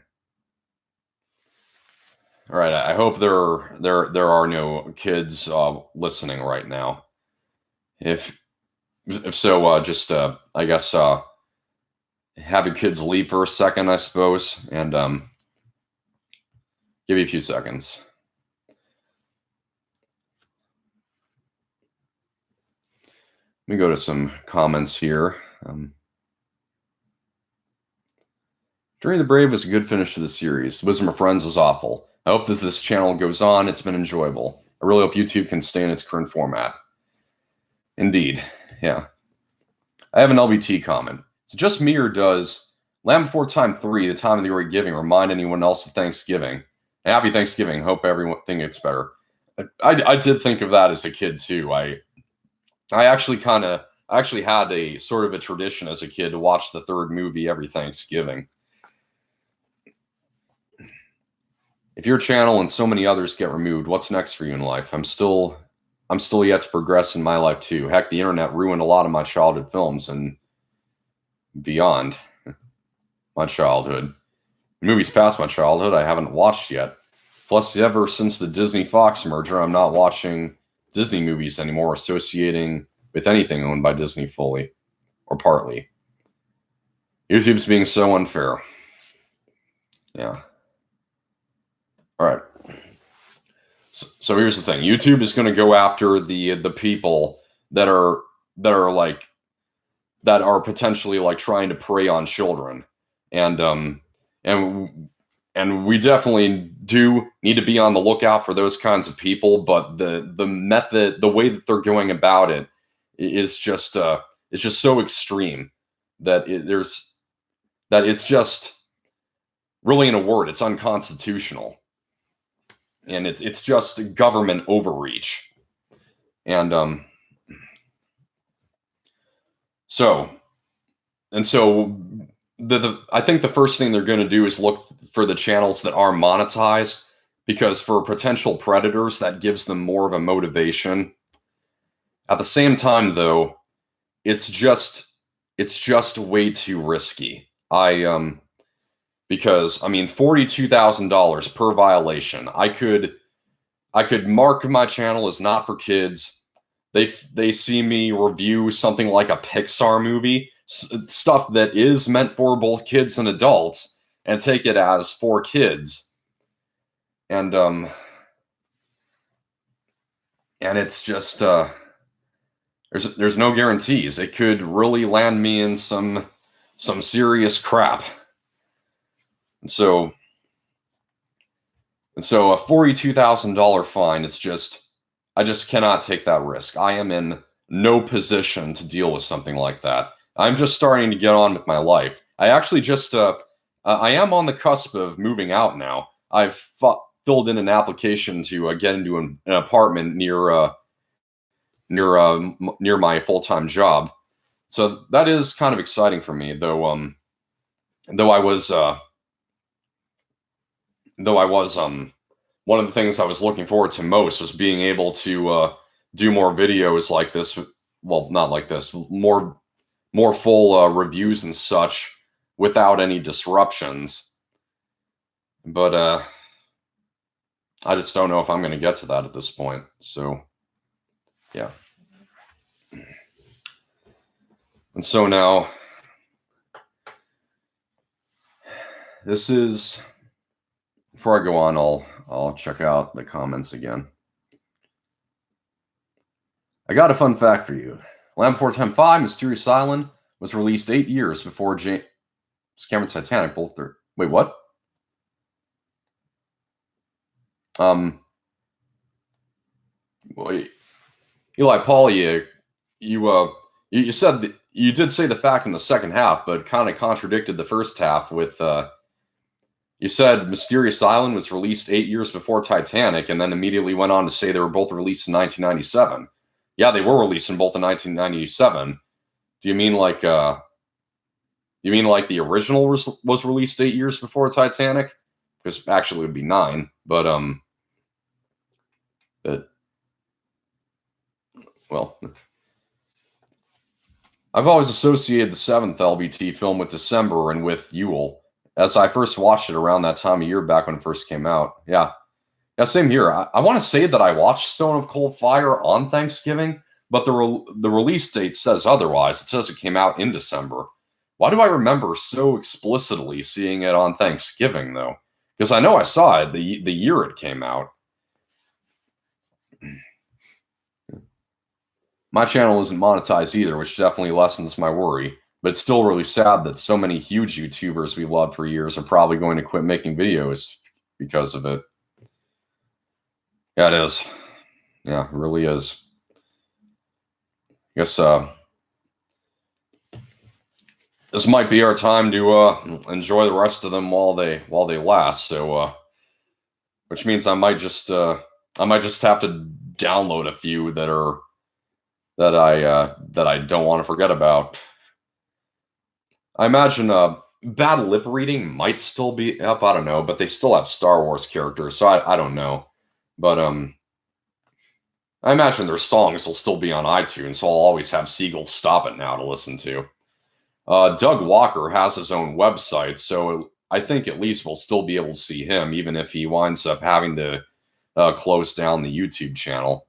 All right. I hope there are no kids listening right now. If so, just I guess have your kids leave for a second, I suppose, and give you a few seconds. Let me go to some comments here. Journey of the Brave was a good finish to the series. Wisdom of Friends is awful. I hope that this channel goes on. It's been enjoyable. I really hope YouTube can stay in its current format. Indeed. Yeah. I have an LBT comment. Is it just me, or does Land Before Time 3, The Time of the Great Giving, remind anyone else of Thanksgiving? Happy Thanksgiving. Hope everything gets better. I did think of that as a kid too. I actually had a sort of a tradition as a kid to watch the third movie every Thanksgiving. If your channel and so many others get removed, what's next for you in life? I'm still yet to progress in my life too. Heck, the internet ruined a lot of my childhood films and beyond my childhood. Movies past my childhood I haven't watched yet. Plus, ever since the Disney-Fox merger, I'm not watching Disney movies anymore, associating with anything owned by Disney fully or partly. YouTube's being so unfair. Yeah. All right. So here's the thing. YouTube is going to go after the people that are potentially like trying to prey on children, and we definitely do need to be on the lookout for those kinds of people. But the way that they're going about it is just so extreme that it's just, really, in a word, it's unconstitutional. And it's just government overreach. And so I think the first thing they're going to do is look for the channels that are monetized, because for potential predators, that gives them more of a motivation. At the same time, though, it's just way too risky. Because I mean, $42,000 per violation. I could mark my channel as not for kids. They see me review something like a Pixar movie, stuff that is meant for both kids and adults, and take it as for kids. And it's just there's no guarantees. It could really land me in some serious crap. And so a $42,000 fine is I just cannot take that risk. I am in no position to deal with something like that. I'm just starting to get on with my life. I actually I am on the cusp of moving out now. filled in an application to get into an apartment near my full-time job. So that is kind of exciting for me, though. Though I was one of the things I was looking forward to most was being able to do more videos like this. Well, not like this, more full reviews and such without any disruptions. But I just don't know if I'm going to get to that at this point. So, yeah. And so now, this is, before I go on, I'll check out the comments again. I got a fun fact for you. Land Before Time 5, Mysterious Island, was released 8 years before James Cameron's Titanic. Both are... Wait, what? Wait. Eli Paul, you said that you did say the fact in the second half, but kind of contradicted the first half with you said Mysterious Island was released 8 years before Titanic, and then immediately went on to say they were both released in 1997. Yeah, they were released in both in 1997. Do you mean like the original was released 8 years before Titanic? Because actually it would be 9, but well, I've always associated the 7th LBT film with December and with Yule, as I first watched it around that time of year back when it first came out. Yeah, same here. I want to say that I watched Stone of Cold Fire on Thanksgiving, but the release date says otherwise. It says it came out in December. Why do I remember so explicitly seeing it on Thanksgiving, though? Because I know I saw it the year it came out. My channel isn't monetized either, which definitely lessens my worry. But it's still really sad that so many huge YouTubers we loved for years are probably going to quit making videos because of it. Yeah, it is. Yeah, it really is. I guess this might be our time to enjoy the rest of them while they last. So, which means I might just have to download a few that I don't want to forget about. I imagine bad lip reading might still be up. I don't know, but they still have Star Wars characters, so I don't know. But I imagine their songs will still be on iTunes, so I'll always have Siegel Stop It Now to listen to. Doug Walker has his own website, so I think at least we'll still be able to see him, even if he winds up having to close down the YouTube channel.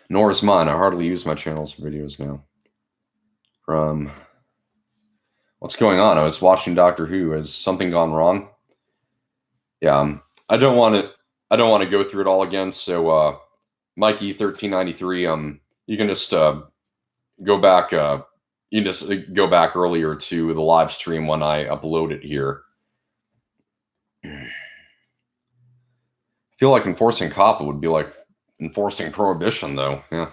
Nor is mine. I hardly use my channels for videos now. What's going on? I was watching Doctor Who. Has something gone wrong? Yeah, I don't want to go through it all again. So, Mikey 1393. You can just go back. You can just go back earlier to the live stream when I upload it here. I feel like enforcing COPPA would be like enforcing prohibition, though. Yeah.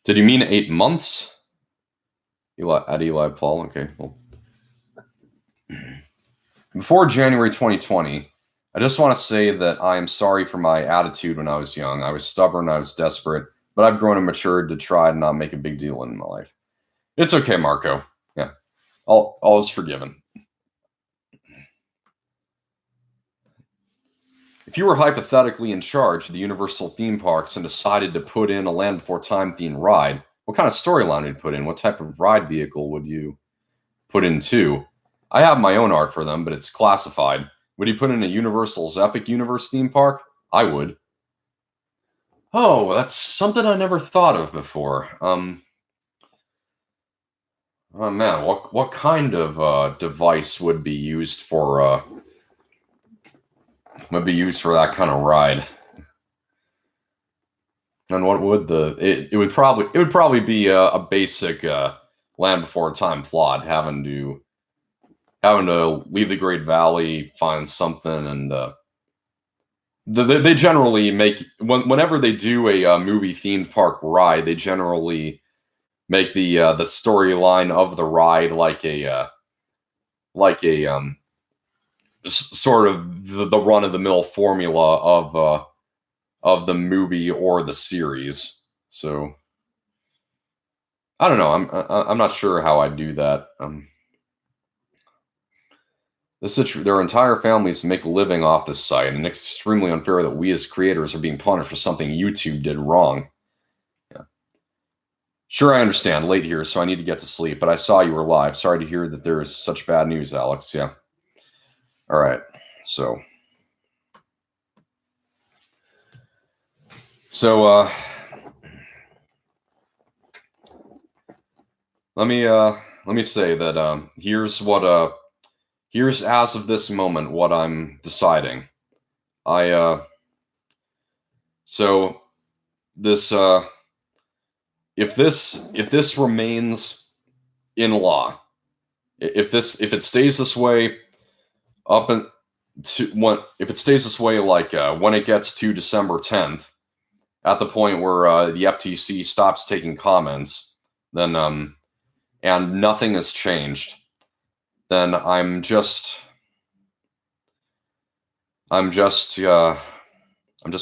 Did you mean 8 months? Eli Paul. Okay. Well, before January 2020, I just want to say that I am sorry for my attitude when I was young. I was stubborn. I was desperate, but I've grown and matured to try to not make a big deal in my life. It's okay, Marco. Yeah. All is forgiven. If you were hypothetically in charge of the Universal theme parks and decided to put in a Land Before Time themed ride, what kind of storyline would you put in? What type of ride vehicle would you put in too? I have my own art for them, but it's classified. Would you put in a Universal's Epic Universe theme park? I would. Oh, that's something I never thought of before. Oh man, what kind of device would be used for that kind of ride? And what would it would probably be a basic Land Before Time plot, having to leave the Great Valley, find something, and they generally make whenever they do a movie themed park ride, they generally make the storyline of the ride like a sort of the run of the mill formula of the movie or the series. So I don't know. I'm not sure how I do that. Their entire families make a living off this site, and it's extremely unfair that we as creators are being punished for something YouTube did wrong. Yeah. Sure, I understand. Late here, so I need to get to sleep, but I saw you were live. Sorry to hear that there is such bad news, Alex. Yeah. All right. So let me say that here's as of this moment what I'm deciding. I so this if this remains in law, if it stays this way up and to when if it stays this way, like when it gets to December 10th, at the point where the FTC stops taking comments, then and nothing has changed, then I'm just gonna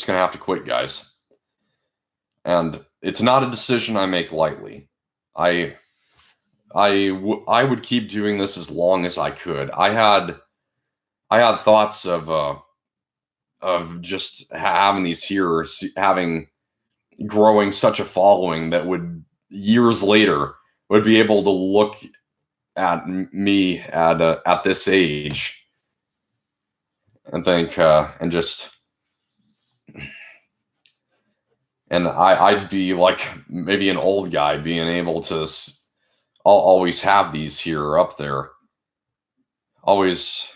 have to quit, guys. And it's not a decision I make lightly. I I would keep doing this as long as I could. I had thoughts of just having these here, having growing such a following that would years later would be able to look at me at this age and think and just and I'd be like maybe an old guy being able to always have these here up there, always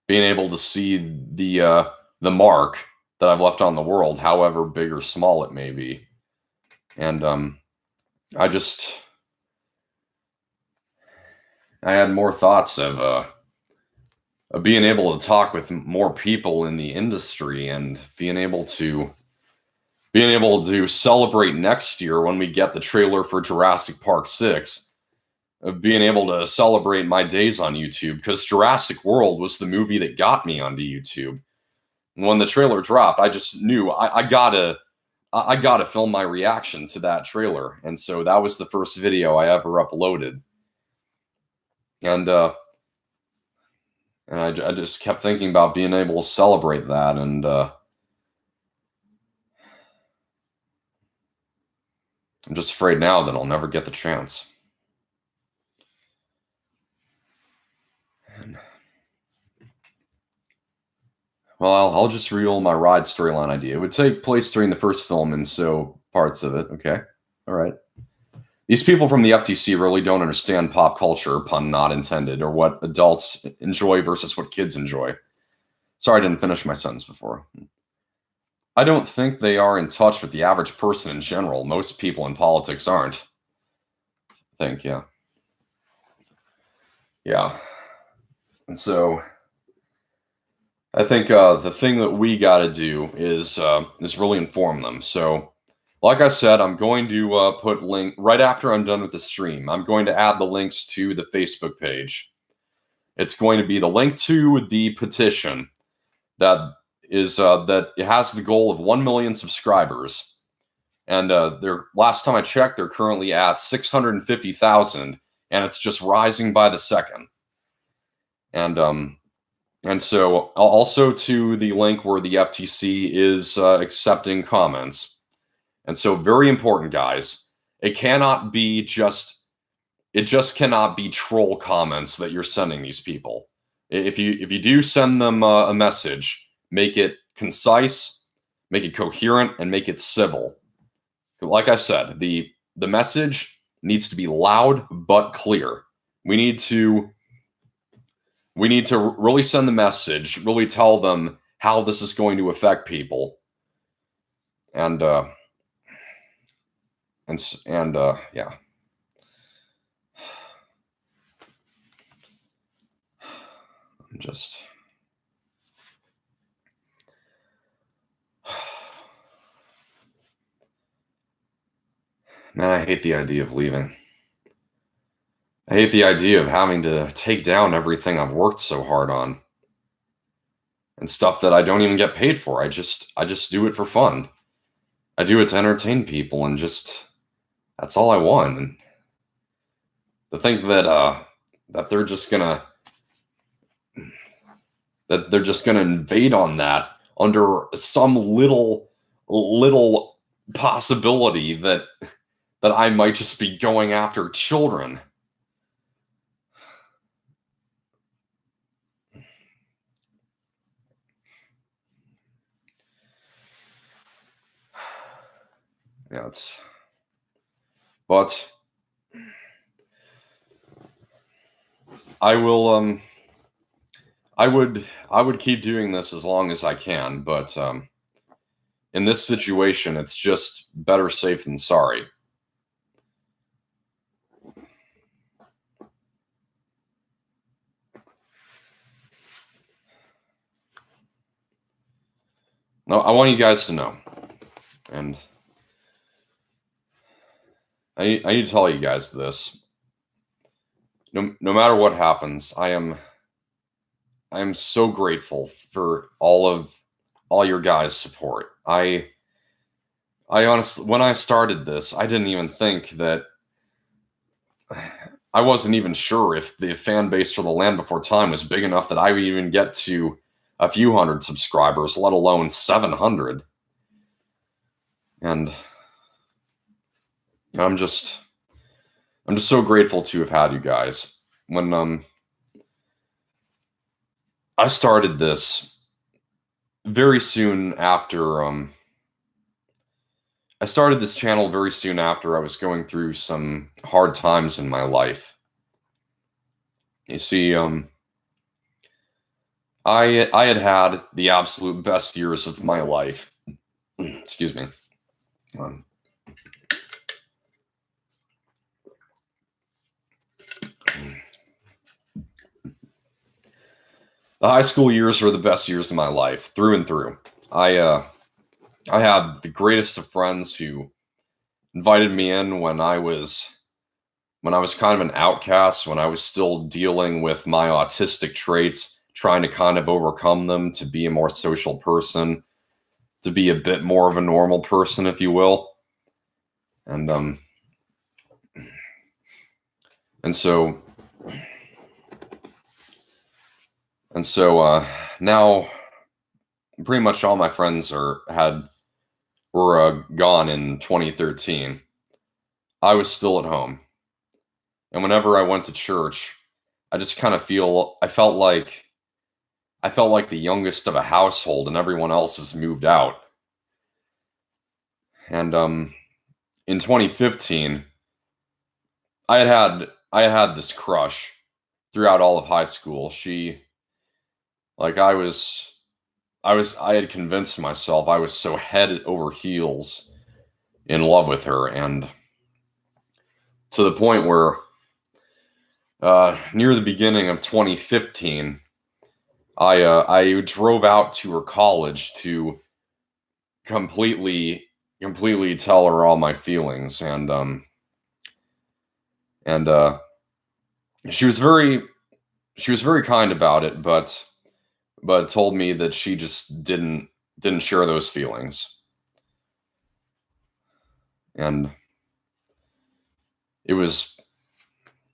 being able to see the mark that I've left on the world, however big or small it may be. And I had more thoughts of being able to talk with more people in the industry and being able to celebrate next year when we get the trailer for Jurassic Park 6, of being able to celebrate my days on YouTube, because Jurassic World was the movie that got me onto YouTube. And when the trailer dropped, I just knew I gotta film my reaction to that trailer, and so that was the first video I ever uploaded. And I just kept thinking about being able to celebrate that, and I'm just afraid now that I'll never get the chance. Well, I'll just reel my ride storyline idea. It would take place during the first film, and so parts of it. Okay, all right. These people from the FTC really don't understand pop culture, pun not intended, or what adults enjoy versus what kids enjoy. Sorry, I didn't finish my sentence before. I don't think they are in touch with the average person in general. Most people in politics aren't. I think, yeah. Yeah. And so I think the thing that we got to do is really inform them. So, like I said, I'm going to put link right after I'm done with the stream. I'm going to add the links to the Facebook page. It's going to be the link to the petition that it has the goal of 1 million subscribers. And last time I checked, they're currently at 650,000, and it's just rising by the second. And so also to the link where the FTC is accepting comments. And so very important, guys. It just cannot be troll comments that you're sending these people. If you do send them a message, make it concise, make it coherent, and make it civil. Like I said, the message needs to be loud but clear. We need to really send the message, really tell them how this is going to affect people. And yeah. I'm just man, I hate the idea of leaving. I hate the idea of having to take down everything I've worked so hard on. and stuff that I don't even get paid for. I just do it for fun. I do it to entertain people, and just that's all I want. And to think that they're just gonna invade on that under some little possibility that I might just be going after children. Yeah, but I will I would keep doing this as long as I can, but in this situation it's just better safe than sorry. No, I want you guys to know, and I need to tell you guys this. No matter what happens, I am so grateful for all your guys' support. I honestly, when I started this, I didn't even think that I wasn't even sure if the fan base for The Land Before Time was big enough that I would even get to a few hundred subscribers, let alone 700. And I'm just I'm just so grateful to have had you guys. When I started this very soon after I started this channel very soon after I was going through some hard times in my life. You see, I had had the absolute best years of my life. Excuse me. Um, the high school years were the best years of my life, through and through. I had the greatest of friends who invited me in when I was kind of an outcast, when I was still dealing with my autistic traits, trying to kind of overcome them to be a more social person, to be a bit more of a normal person, if you will. And and so and so now pretty much all my friends were gone in 2013. I was still at home, and whenever I went to church, I just kind of I felt like the youngest of a household, and everyone else has moved out. And in 2015, I had had this crush throughout all of high school. She like I had convinced myself I was so head over heels in love with her, and to the point where near the beginning of 2015, I drove out to her college to completely completely tell her all my feelings, and she was very kind about it, but told me that she just didn't share those feelings, and it was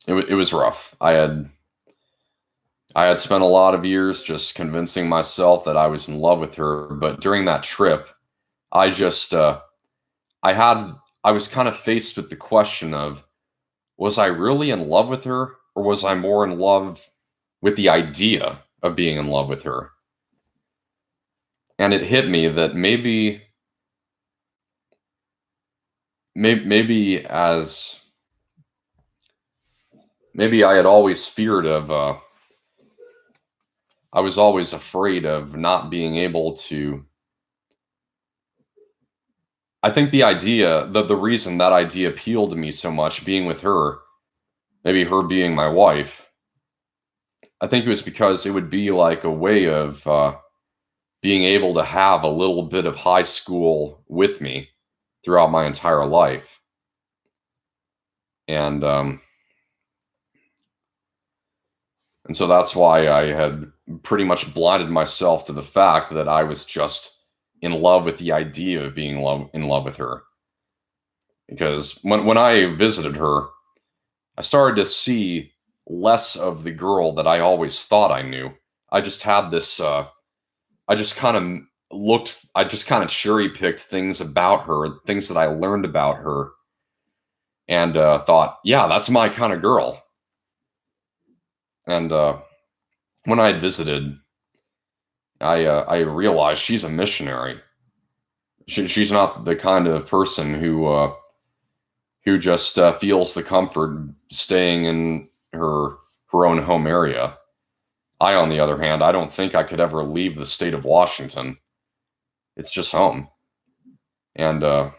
it was rough. I had spent a lot of years just convincing myself that I was in love with her, but during that trip, I just I had I was kind of faced with the question of, was I really in love with her, or was I more in love with the idea of being in love with her? And it hit me that maybe as maybe I had always feared of I was always afraid of not being able to. I think the reason that idea appealed to me so much, being with her, maybe her being my wife, I think it was because it would be like a way of being able to have a little bit of high school with me throughout my entire life. And and so that's why pretty much blinded myself to the fact that I was just in love with the idea of being in love with her. Because when I visited her, I started to see less of the girl that I always thought I knew. I just had this. I just kind of looked. I just kind of cherry picked things about her, things that I learned about her, and thought, yeah, that's my kind of girl. And when I visited, I realized she's a missionary. She's not the kind of person who just feels the comfort staying in her own home area. I, on the other hand, I don't think I could ever leave the state of Washington. It's just home, and I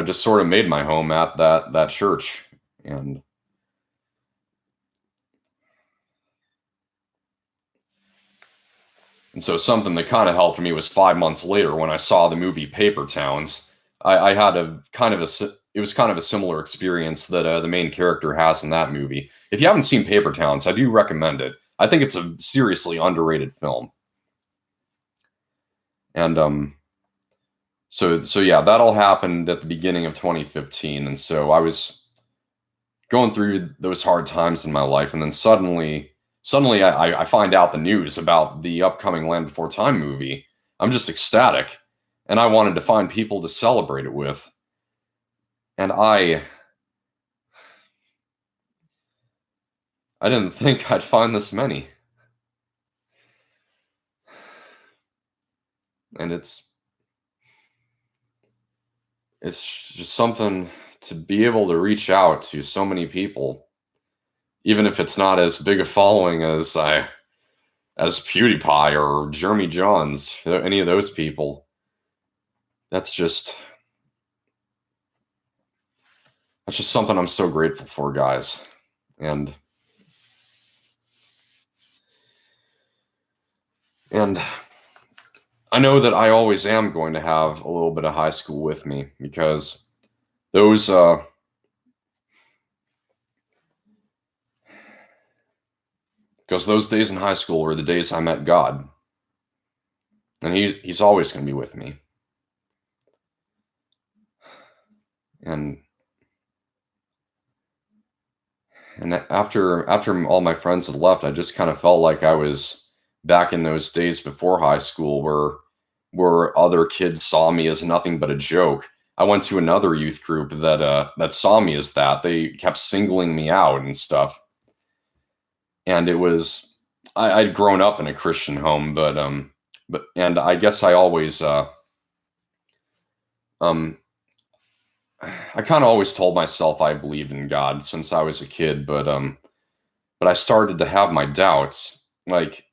just sort of made my home at that church, and so something that kind of helped me was 5 months later when I saw the movie Paper Towns. I had a kind of it was kind of a similar experience that the main character has in that movie. If you haven't seen Paper Towns, I do recommend it. I think it's a seriously underrated film. And so yeah, that all happened at the beginning of 2015, and so I was going through those hard times in my life, and then suddenly I find out the news about the upcoming Land Before Time movie. I'm just ecstatic, and I wanted to find people to celebrate it with, and I didn't think I'd find this many, and it's just something to be able to reach out to so many people, even if it's not as big a following as PewDiePie or Jeremy Johns, any of those people. That's just something I'm so grateful for, guys. And I know that I always am going to have a little bit of high school with me, because those those days in high school were the days I met God, and he's always going to be with me. And after all my friends had left, I just kind of felt like I was back in those days before high school, where other kids saw me as nothing but a joke. I went to another youth group that saw me as that. They kept singling me out and stuff. And it was I'd grown up in a Christian home, but and I guess I always um I kind of always told myself I believed in God since I was a kid, but I started to have my doubts, like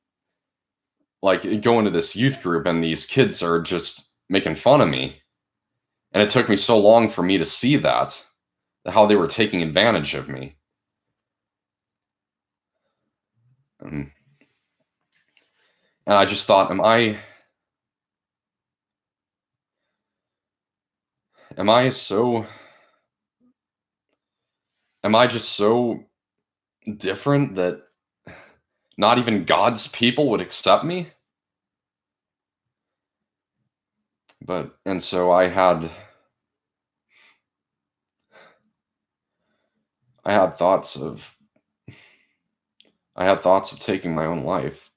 going to this youth group and these kids are just making fun of me. And it took me so long for me to see that, how they were taking advantage of me. And, and I just thought, am I so am I just so different that not even God's people would accept me? But and so I had thoughts of taking my own life.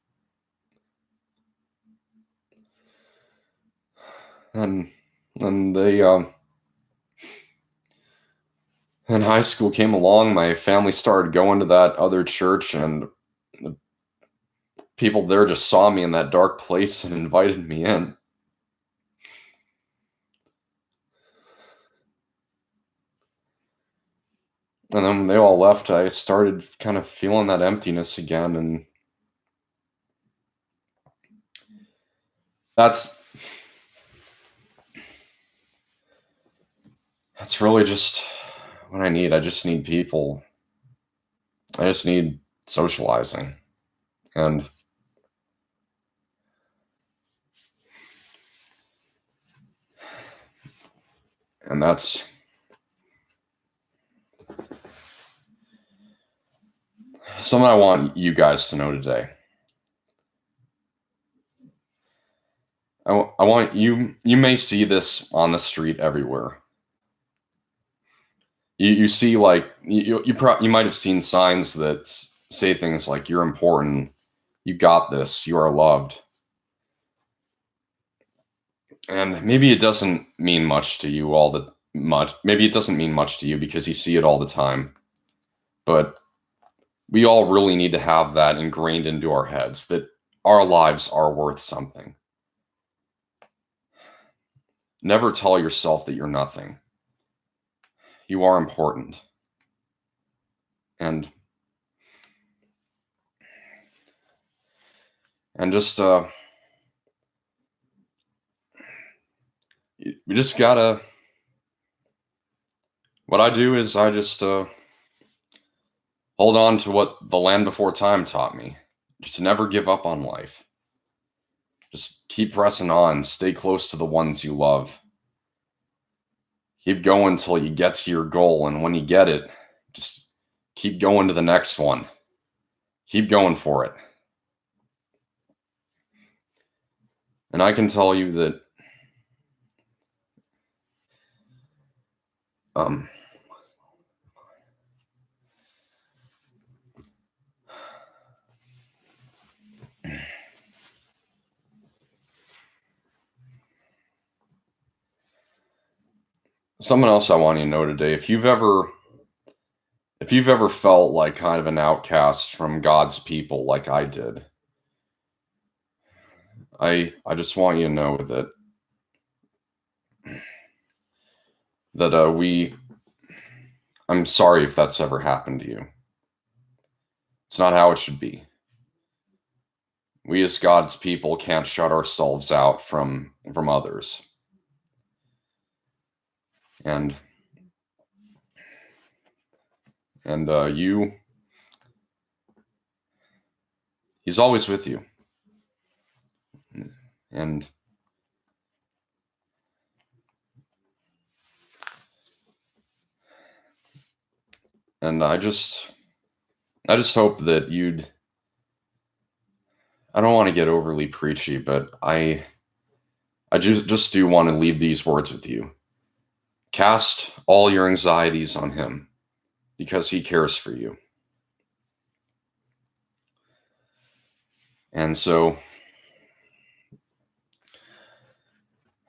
And they and high school came along, my family started going to that other church, and the people there just saw me in that dark place and invited me in. And then when they all left, I started kind of feeling that emptiness again, and that's really just what I need. I just need people. I just need socializing. And that's something I want you guys to know today. I want you. You may see this on the street everywhere. You see like you might have seen signs that say things like "You're important," "You got this," "You are loved," and maybe it doesn't mean much to you all the much. Maybe it doesn't mean much to you because you see it all the time. But we all really need to have that ingrained into our heads that our lives are worth something. Never tell yourself that you're nothing. You are important. And just we just gotta what I do is I just hold on to what the land before time taught me. Just never give up on life. Just keep pressing on, stay close to the ones you love. Keep going until you get to your goal, and when you get it, just keep going to the next one. Keep going for it. And I can tell you that um, something else I want you to know today, if you've ever felt like kind of an outcast from God's people like I did, I just want you to know that I'm sorry if that's ever happened to you. It's not how it should be. We as God's people can't shut ourselves out from others. And you he's always with you. And I just hope that I don't want to get overly preachy, but I just do want to leave these words with you. Cast all your anxieties on him because he cares for you. And so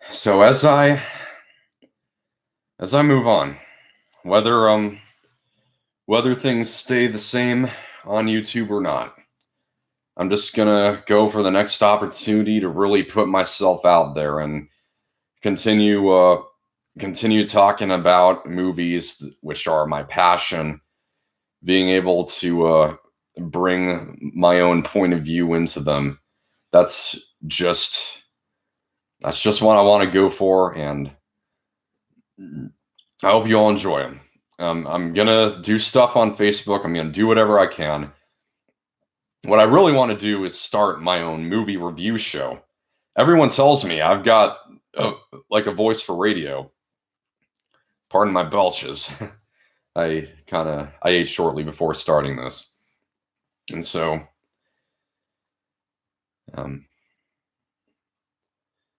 as I move on, whether things stay the same on YouTube or not, I'm just gonna go for the next opportunity to really put myself out there and continue talking about movies, which are my passion, being able to bring my own point of view into them. That's just what I want to go for, and I hope you all enjoy them. I'm gonna do stuff on Facebook. I'm gonna do whatever I can. What I really want to do is start my own movie review show. Everyone tells me I've got like a voice for radio. Pardon my belches. I ate shortly before starting this, and so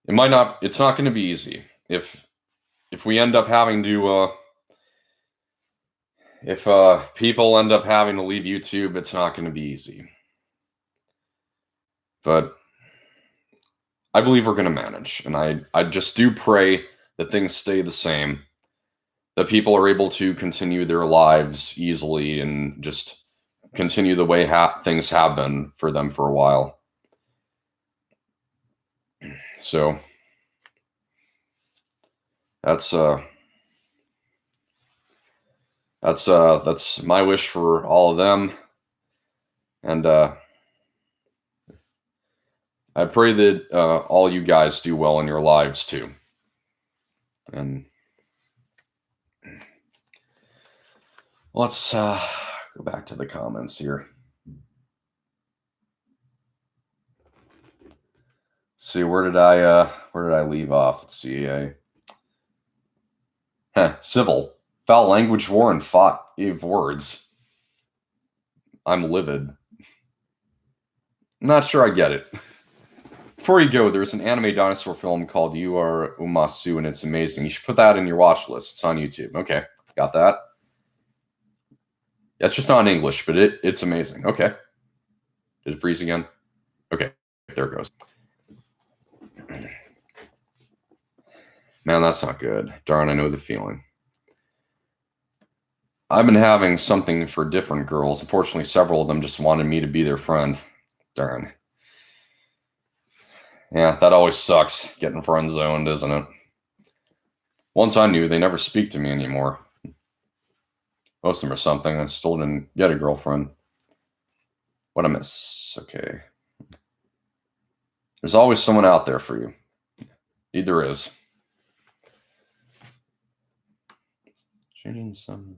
it's not going to be easy if we end up having to if people end up having to leave YouTube. It's not going to be easy, but I believe we're going to manage, and I just do pray that things stay the same, that people are able to continue their lives easily and just continue the way things have been for them for a while. So that's my wish for all of them, and I pray that all you guys do well in your lives too. And let's go back to the comments here. Let's see, where did I leave off? Let's see. Civil. Foul language war and fought Eve words. I'm livid. Not sure I get it. Before you go, there's an anime dinosaur film called You Are Umasu, and it's amazing. You should put that in your watch list. It's on YouTube. Okay, got that. Yeah, it's just not in English, but it's amazing. Okay. Did it freeze again? Okay, there it goes. Man, that's not good. Darn, I know the feeling. I've been having something for different girls. Unfortunately, several of them just wanted me to be their friend. Darn. Yeah, that always sucks, getting friend zoned, isn't it? Once I knew, they never speak to me anymore. Most of them are something. I still didn't get a girlfriend. What a miss. Okay. There's always someone out there for you. Indeed there is. Shooting some.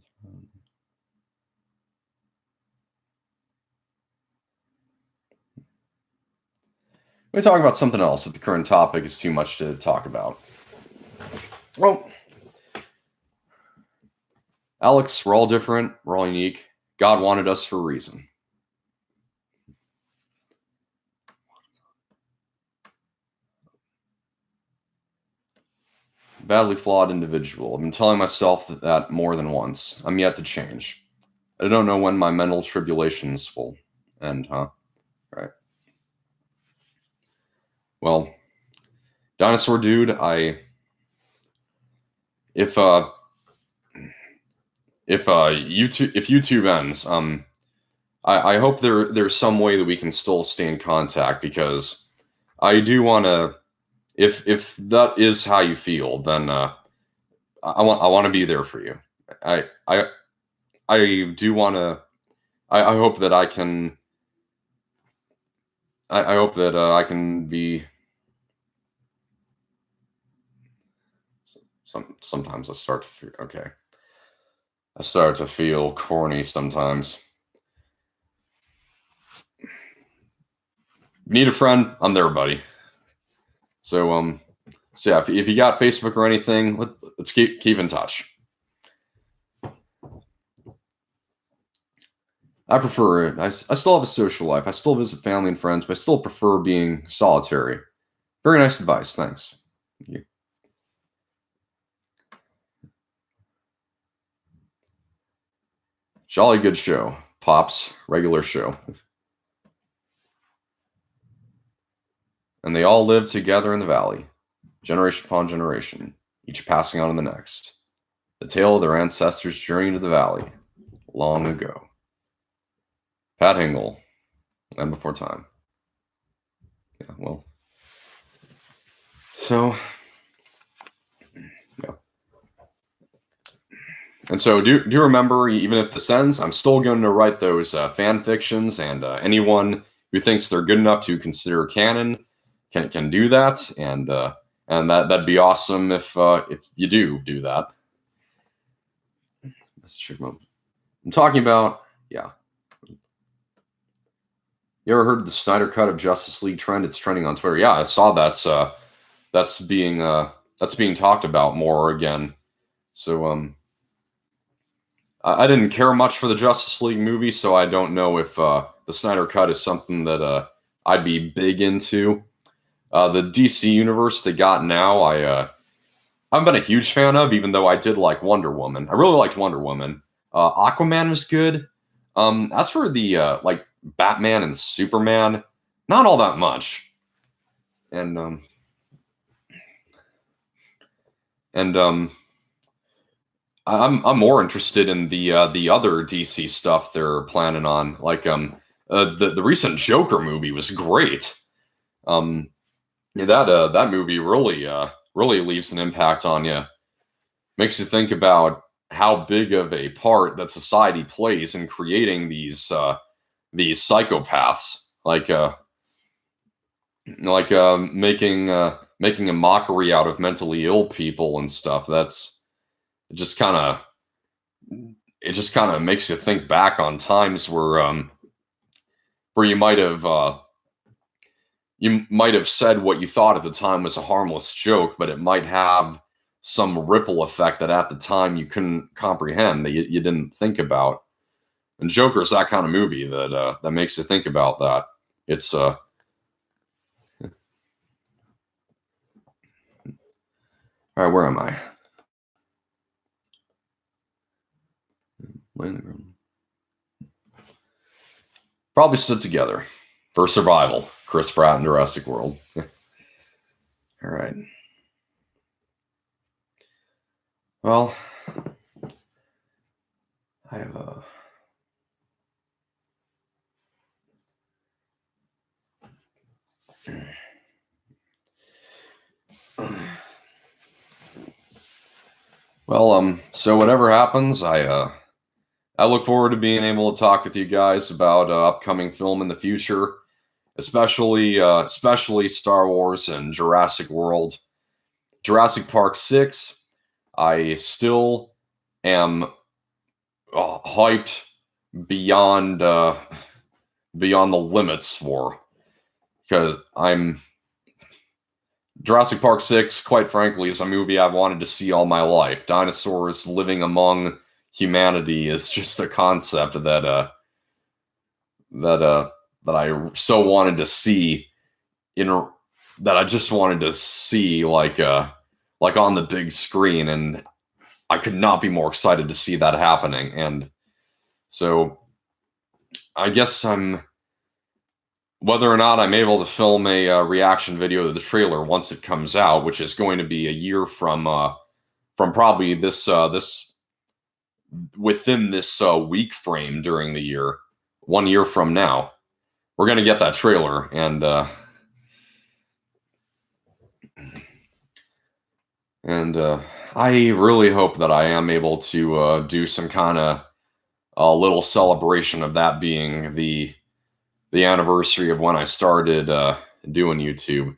Let me talk about something else if the current topic is too much to talk about. Well, Alex, we're all different. We're all unique. God wanted us for a reason. Badly flawed individual. I've been telling myself that more than once. I'm yet to change. I don't know when my mental tribulations will end, huh? Right. Well, Dinosaur Dude, if YouTube ends, I hope there's some way that we can still stay in contact, because I do want to. If that is how you feel, then I want to be there for you. I do want to. I hope that I can. I hope that I can be. Sometimes I start to feel okay. I start to feel corny sometimes. Need a friend? I'm there, buddy. So yeah, if you got Facebook or anything, let's keep in touch. I prefer it. I still have a social life. I still visit family and friends, but I still prefer being solitary. Very nice advice. Thanks. Thank you. Jolly good show. Pops, regular show. And they all lived together in the valley, generation upon generation, each passing on to the next. The tale of their ancestors' journey to the valley, long ago. Pat Hingle, Land Before Time. Yeah, well. So, yeah. And so, do you remember, even if this ends, I'm still going to write those fan fictions, and anyone who thinks they're good enough to consider canon can do that, and that'd be awesome if you do that. I'm talking about, yeah. You ever heard of the Snyder Cut of Justice League trend? It's trending on Twitter. Yeah, I saw that's being talked about more again. So I didn't care much for the Justice League movie, so I don't know if the Snyder Cut is something that I'd be big into. The DC universe they got now, I've been a huge fan of, even though I did like Wonder Woman. I really liked Wonder Woman. Aquaman was good. As for the like Batman and Superman, not all that much. And I'm more interested in the other DC stuff they're planning on. Like the recent Joker movie was great. Yeah, that movie really leaves an impact on you. Makes you think about how big of a part that society plays in creating these psychopaths, making a mockery out of mentally ill people and stuff. It just kind of makes you think back on times where you might have said what you thought at the time was a harmless joke, but it might have some ripple effect that at the time you couldn't comprehend, that you didn't think about. And Joker's that kind of movie that makes you think about that. It's All right, where am I? Probably stood together for survival. Chris Pratt in Jurassic World. All right. Well, I have a. Well, so whatever happens, I look forward to being able to talk with you guys about upcoming film in the future, especially Star Wars and Jurassic World. Jurassic Park 6, I still am hyped beyond beyond the limits for, because I'm Jurassic Park 6, quite frankly, is a movie I've wanted to see all my life. Dinosaurs living among humanity is just a concept that I so wanted to see that I just wanted to see like on the big screen, and I could not be more excited to see that happening. And so I guess whether or not I'm able to film a reaction video to the trailer once it comes out, which is going to be a year from probably this within this week frame during the year, 1 year from now, we're going to get that trailer. And I really hope that I am able to do some kind of little celebration of that being the anniversary of when I started doing YouTube.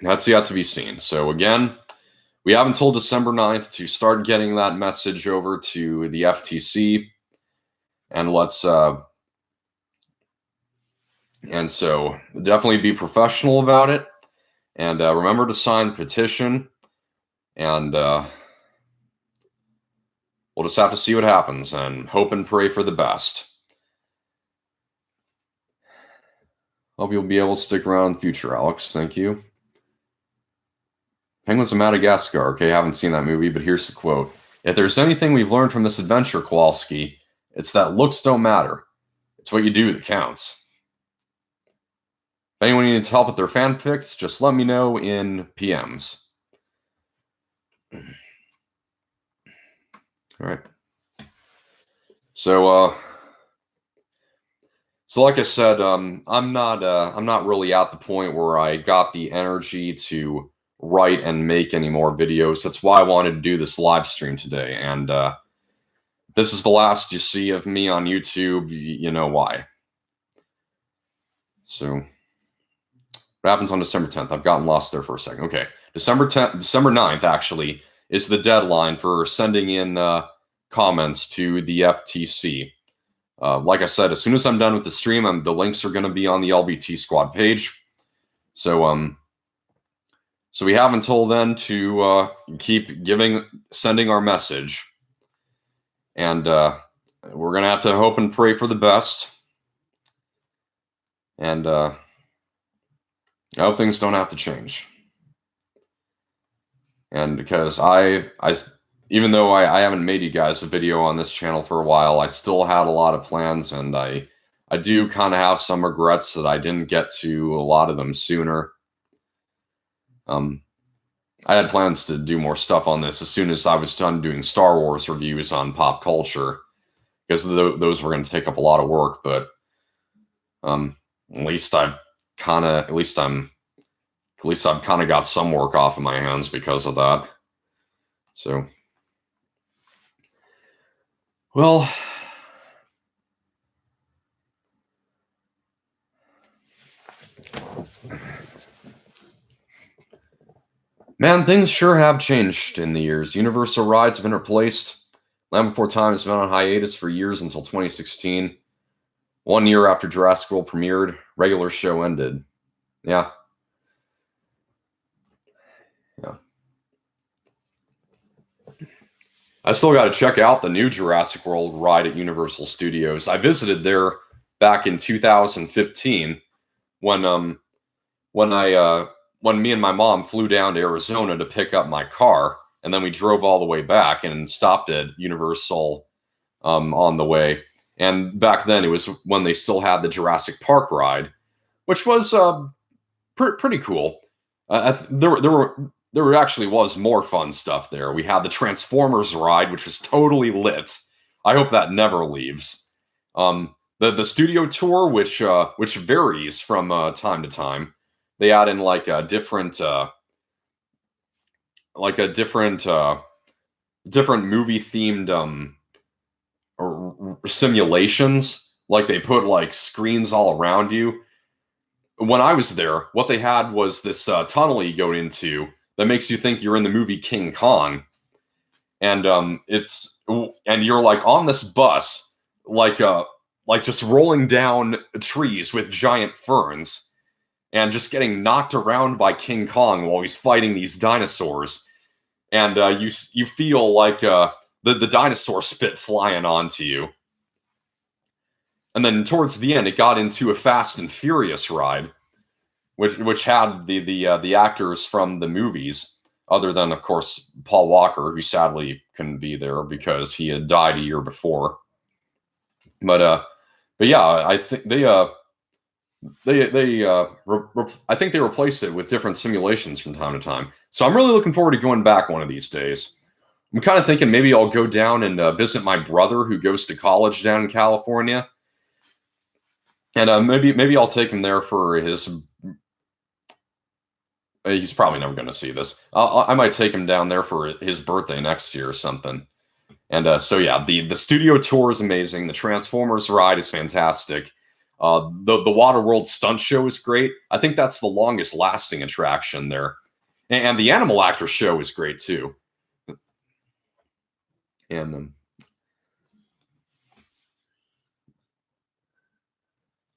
That's yet to be seen. So again, we have until December 9th to start getting that message over to the FTC. And and so definitely be professional about it. And remember to sign the petition. And we'll just have to see what happens and hope and pray for the best. Hope you'll be able to stick around in the future, Alex. Thank you. Penguins of Madagascar. Okay, I haven't seen that movie, but here's the quote. If there's anything we've learned from this adventure, Kowalski, it's that looks don't matter. It's what you do that counts. If anyone needs help with their fanfics, just let me know in PMs. All right. So like I said, I'm not really at the point where I got the energy to write and make any more videos. That's why I wanted to do this live stream today. And this is the last you see of me on YouTube. You know why. So what happens on December 10th? I've gotten lost there for a second. Okay. December 9th, actually, is the deadline for sending in comments to the FTC. Like I said, as soon as I'm done with the stream, the links are going to be on the LBT Squad page. So we have until then to keep sending our message. And we're going to have to hope and pray for the best. And I hope things don't have to change. And because even though I haven't made you guys a video on this channel for a while, I still had a lot of plans, and I do kind of have some regrets that I didn't get to a lot of them sooner. I had plans to do more stuff on this as soon as I was done doing Star Wars reviews on pop culture, because those were going to take up a lot of work. But at least I've kind of got some work off of my hands because of that. So, well, man, things sure have changed in the years. Universal rides have been replaced. Land Before Time has been on hiatus for years until 2016. 1 year after Jurassic World premiered, regular show ended. Yeah. I still got to check out the new Jurassic World ride at Universal Studios. I visited there back in 2015 when I when me and my mom flew down to Arizona to pick up my car, and then we drove all the way back and stopped at Universal on the way. And back then, it was when they still had the Jurassic Park ride, which was pretty cool. There actually was more fun stuff there. We had the Transformers ride, which was totally lit. I hope that never leaves. The studio tour, which varies from time to time. They add in like a different different movie themed simulations. Like they put like screens all around you. When I was there, what they had was this tunnel you go into that makes you think you're in the movie King Kong, and you're like on this bus, like just rolling down trees with giant ferns, and just getting knocked around by King Kong while he's fighting these dinosaurs, and you feel like the dinosaur spit flying onto you. And then towards the end, it got into a Fast and Furious ride, which had the actors from the movies, other than of course Paul Walker, who sadly couldn't be there because he had died a year before. But yeah, I think I think they replaced it with different simulations from time to time. So I'm really looking forward to going back one of these days. I'm kind of thinking maybe I'll go down and visit my brother who goes to college down in California. And maybe I'll take him there for his. He's probably never going to see this. I might take him down there for his birthday next year or something. And so yeah, the studio tour is amazing. The Transformers ride is fantastic. The Waterworld stunt show is great. I think that's the longest lasting attraction there. And the Animal Actor show is great too. And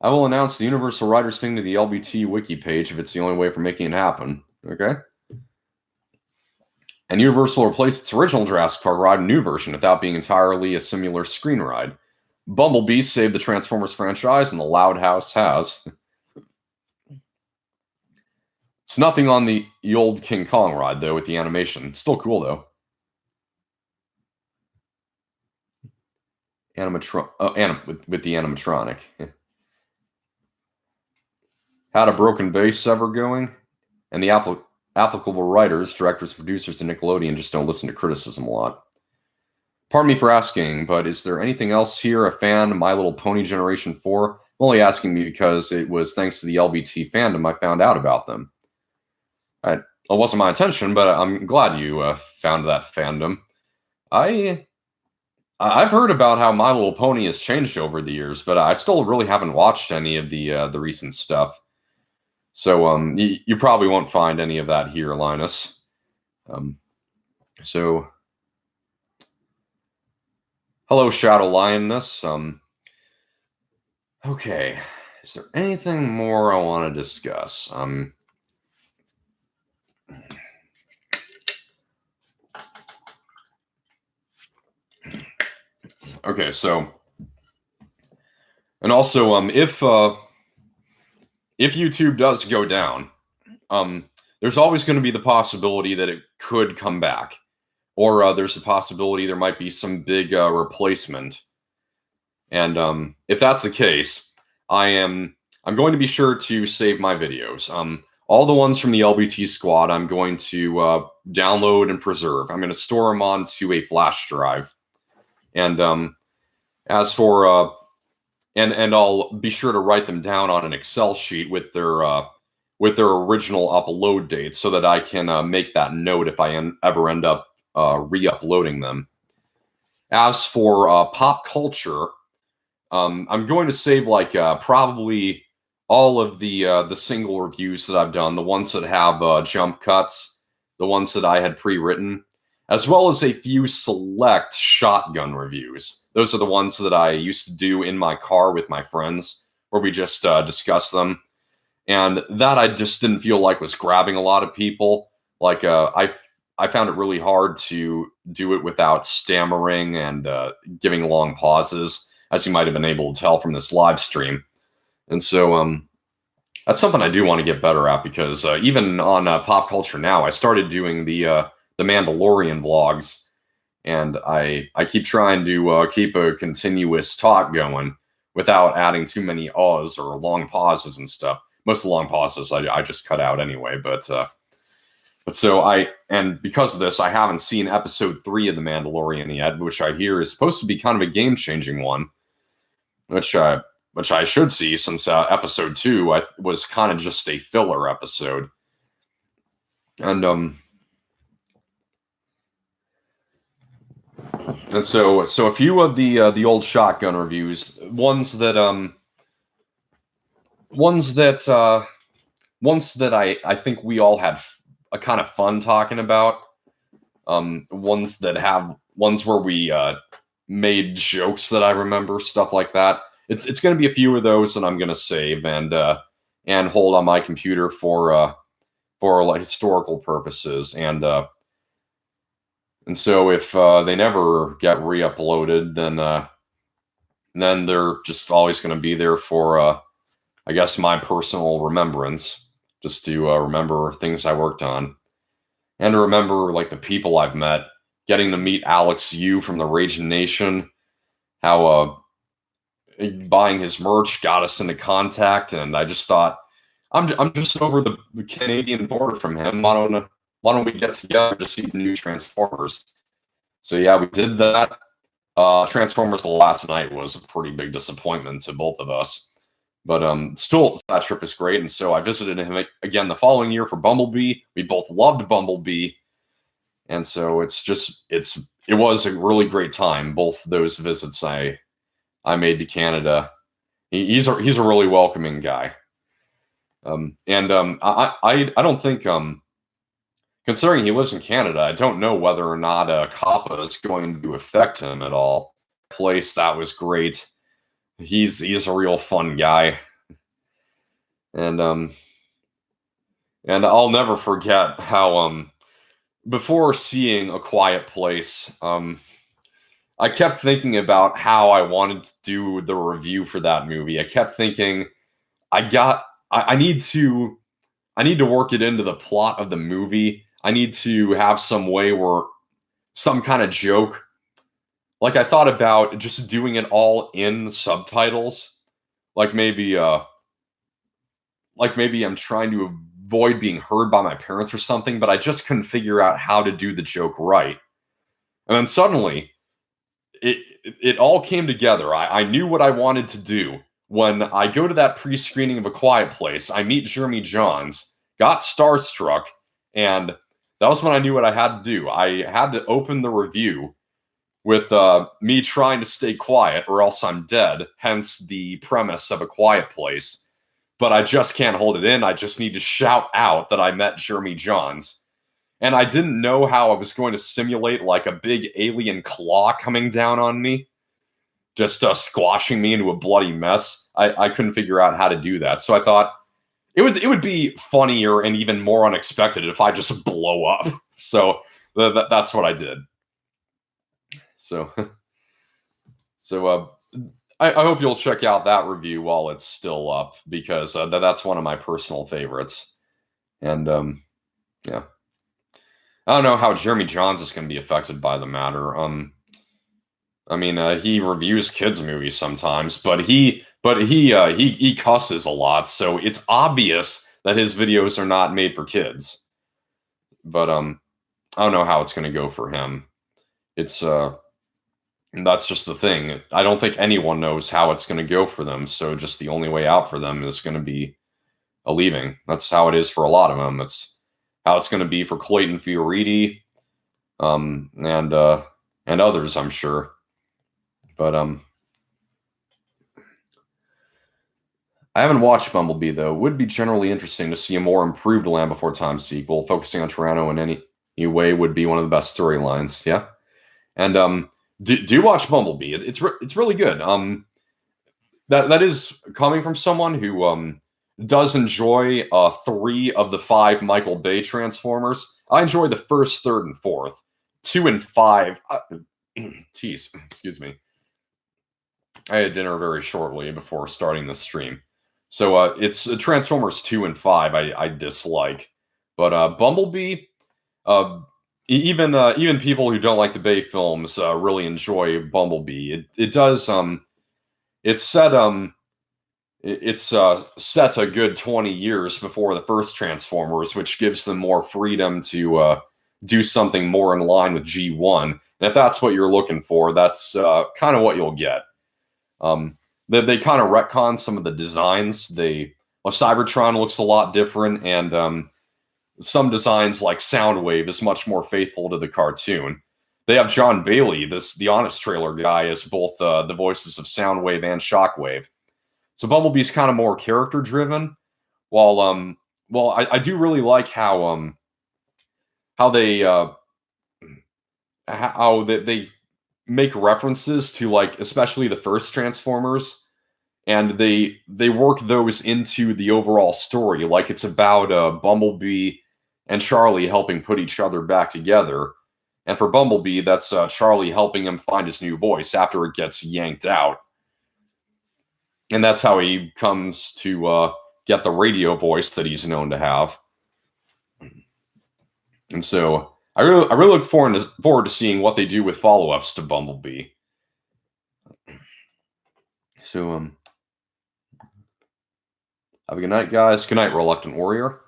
I will announce the Universal Writers thing to the LBT wiki page if it's the only way for making it happen. Okay? And Universal replaced its original Jurassic Park ride in a new version without being entirely a similar screen ride. Bumblebee saved the Transformers franchise, and the Loud House has. It's nothing on the old King Kong ride, though, with the animation. It's still cool, though. With the animatronic. Had a broken base ever going? And the applicable writers, directors, producers, and Nickelodeon just don't listen to criticism a lot. Pardon me for asking, but is there anything else here a fan of My Little Pony Generation 4? I'm only asking me because it was thanks to the LBT fandom I found out about them. It wasn't my intention, but I'm glad you found that fandom. I've heard about how My Little Pony has changed over the years, but I still really haven't watched any of the recent stuff. So you probably won't find any of that here, Linus. So hello, Shadow Lioness. Okay, is there anything more I want to discuss? Okay, so, and also, if YouTube does go down, there's always going to be the possibility that it could come back, or there's a possibility there might be some big replacement. And if that's the case, I'm going to be sure to save my videos. All the ones from the LBT squad, I'm going to download and preserve. I'm going to store them onto a flash drive. And as for and I'll be sure to write them down on an Excel sheet with their original upload date, so that I can make that note if I ever end up re-uploading them. As for pop culture, I'm going to save like probably all of the single reviews that I've done, the ones that have jump cuts, the ones that I had pre-written, as well as a few select shotgun reviews. Those are the ones that I used to do in my car with my friends, where we just discuss them. And that I just didn't feel like was grabbing a lot of people. Like, I found it really hard to do it without stammering and giving long pauses, as you might have been able to tell from this live stream. And so That's something I do want to get better at because even on Pop Culture Now, I started doing the Mandalorian vlogs, and I keep trying to keep a continuous talk going without adding too many ahs or long pauses and stuff. Most of the long pauses I just cut out anyway, but so and because of this, I haven't seen episode 3 of The Mandalorian yet, which I hear is supposed to be kind of a game changing one, which I should see since episode 2 was kind of just a filler episode, and so a few of the old shotgun reviews, ones that I think we all had a kind of fun talking about. Ones where we made jokes that I remember, stuff like that. It's going to be a few of those that I'm going to save and hold on my computer for like historical purposes, and so if they never get re-uploaded, then they're just always going to be there for I guess my personal remembrance, just to remember things I worked on and to remember like the people I've met, getting to meet Alex Yu from the Raging Nation, how buying his merch got us into contact, and I just thought I'm just over the Canadian border from him. Why don't we get together to see the new Transformers? So yeah, we did that. Transformers: The Last Night was a pretty big disappointment to both of us, but still that trip is great. And so I visited him again the following year for Bumblebee. We both loved Bumblebee, and so it was a really great time. Both those visits I made to Canada. He's a really welcoming guy, I don't think considering he lives in Canada, I don't know whether or not COPPA is going to affect him at all. Place that was great. He's a real fun guy, and I'll never forget how before seeing A Quiet Place, I kept thinking about how I wanted to do the review for that movie. I kept thinking, I need to work it into the plot of the movie. I need to have some way where some kind of joke. Like I thought about just doing it all in subtitles. Like maybe I'm trying to avoid being heard by my parents or something, but I just couldn't figure out how to do the joke right. And then suddenly it all came together. I knew what I wanted to do. When I go to that pre-screening of A Quiet Place, I meet Jeremy Jahns, got starstruck, and that was when I knew what I had to do. I had to open the review with me trying to stay quiet or else I'm dead, hence the premise of A Quiet Place. But I just can't hold it in. I just need to shout out that I met Jeremy Jahns. And I didn't know how I was going to simulate like a big alien claw coming down on me, just squashing me into a bloody mess. I couldn't figure out how to do that. So I thought it would be funnier and even more unexpected if I just blow up. So that's what I did. So I hope you'll check out that review while it's still up, because that's one of my personal favorites. And yeah, I don't know how Jeremy Jahns is going to be affected by the matter. I mean, he reviews kids' movies sometimes, but he cusses a lot, so it's obvious that his videos are not made for kids. But I don't know how it's going to go for him. It's that's just the thing. I don't think anyone knows how it's going to go for them. So just the only way out for them is going to be a leaving. That's how it is for a lot of them. It's how it's going to be for Clayton Fioriti, and others, I'm sure. But I haven't watched Bumblebee though. Would be generally interesting to see a more improved Land Before Time sequel, focusing on Toronto in any new way would be one of the best storylines. Yeah, and do watch Bumblebee. It's really good. That is coming from someone who does enjoy 3 of the 5 Michael Bay Transformers. I enjoy the first, third, and fourth. 2 and 5. Excuse me. I had dinner very shortly before starting the stream. So it's Transformers 2 and 5 I dislike. But Bumblebee, uh, even people who don't like the Bay films really enjoy Bumblebee. It does it's set it's set a good 20 years before the first Transformers, which gives them more freedom to do something more in line with G1. And if that's what you're looking for, that's kind of what you'll get. They kind of retcon some of the designs. Cybertron looks a lot different, and some designs like Soundwave is much more faithful to the cartoon. They have John Bailey, the Honest Trailer guy, as both the voices of Soundwave and Shockwave. So Bumblebee's kind of more character driven. While I do really like how they make references to, like, especially the first Transformers, and they work those into the overall story. Like, it's about Bumblebee and Charlie helping put each other back together. And for Bumblebee, that's Charlie helping him find his new voice after it gets yanked out. And that's how he comes to get the radio voice that he's known to have. And so I really look forward to seeing what they do with follow-ups to Bumblebee. So have a good night, guys. Good night, Reluctant Warrior.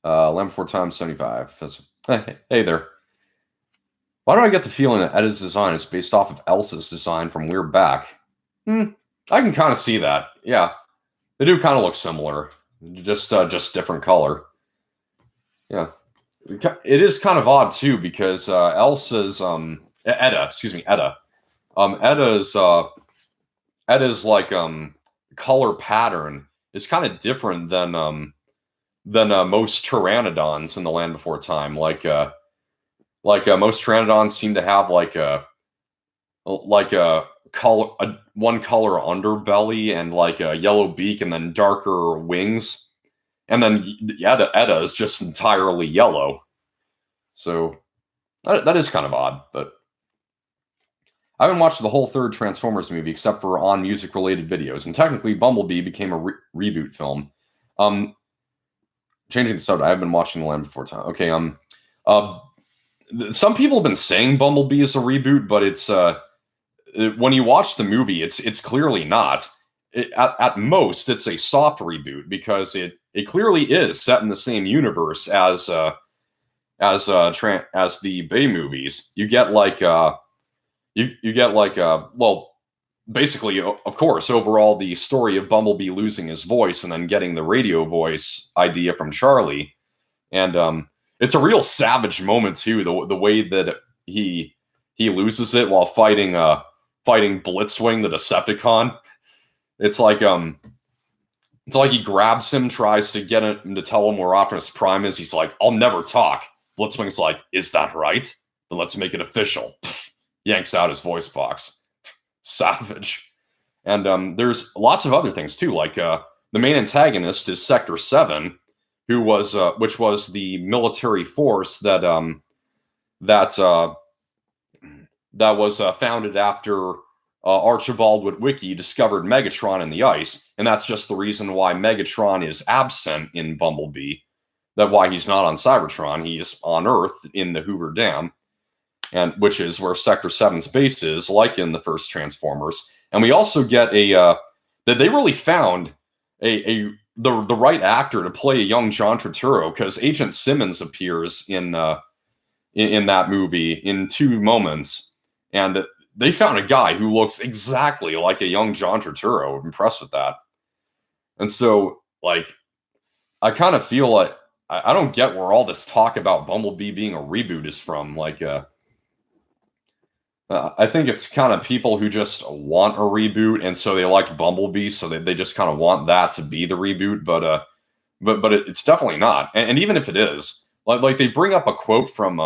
Land Before Time 75. Hey there. Why do I get the feeling that Edda's design is based off of Elsa's design from We're Back? I can kind of see that. Yeah, they do kind of look similar, just different color. Yeah, it is kind of odd too, because Elsa's Edda's like color pattern is kind of different than most pteranodons in the Land Before Time. Like most pteranodons seem to have like a one color underbelly and like a yellow beak and then darker wings. And then Edda is just entirely yellow. So that is kind of odd, but I haven't watched the whole third Transformers movie except for on music-related videos, and technically Bumblebee became a reboot film. Changing the subject, I've been watching The Land Before Time. Okay, some people have been saying Bumblebee is a reboot, but it's when you watch the movie, it's clearly not. At most, it's a soft reboot, because it clearly is set in the same universe as the Bay movies. You get like basically, of course, overall the story of Bumblebee losing his voice and then getting the radio voice idea from Charlie, and it's a real savage moment too. The way that he loses it while fighting Blitzwing, the Decepticon. It's like he grabs him, tries to get him to tell him where Optimus Prime is. He's like, "I'll never talk." Blitzwing's like, "Is that right? Then let's make it official." Yanks out his voice box. Savage. And there's lots of other things too, like the main antagonist is Sector 7, which was the military force that was founded after Archibald Witwicky discovered Megatron in the ice, and that's just the reason why Megatron is absent in Bumblebee. That's why he's not on Cybertron. He's on Earth in the Hoover Dam, and which is where Sector 7's base is, like in the first Transformers. And we also get that they really found the right actor to play a young John Turturro, because Agent Simmons appears in that movie in 2 moments, and they found a guy who looks exactly like a young John Turturro. I'm impressed with that. And so, like, I kind of feel like I don't get where all this talk about Bumblebee being a reboot is from. Like, I think it's kind of people who just want a reboot, and so they liked Bumblebee, so they just kind of want that to be the reboot. But it's definitely not. And even if it is, like they bring up a quote from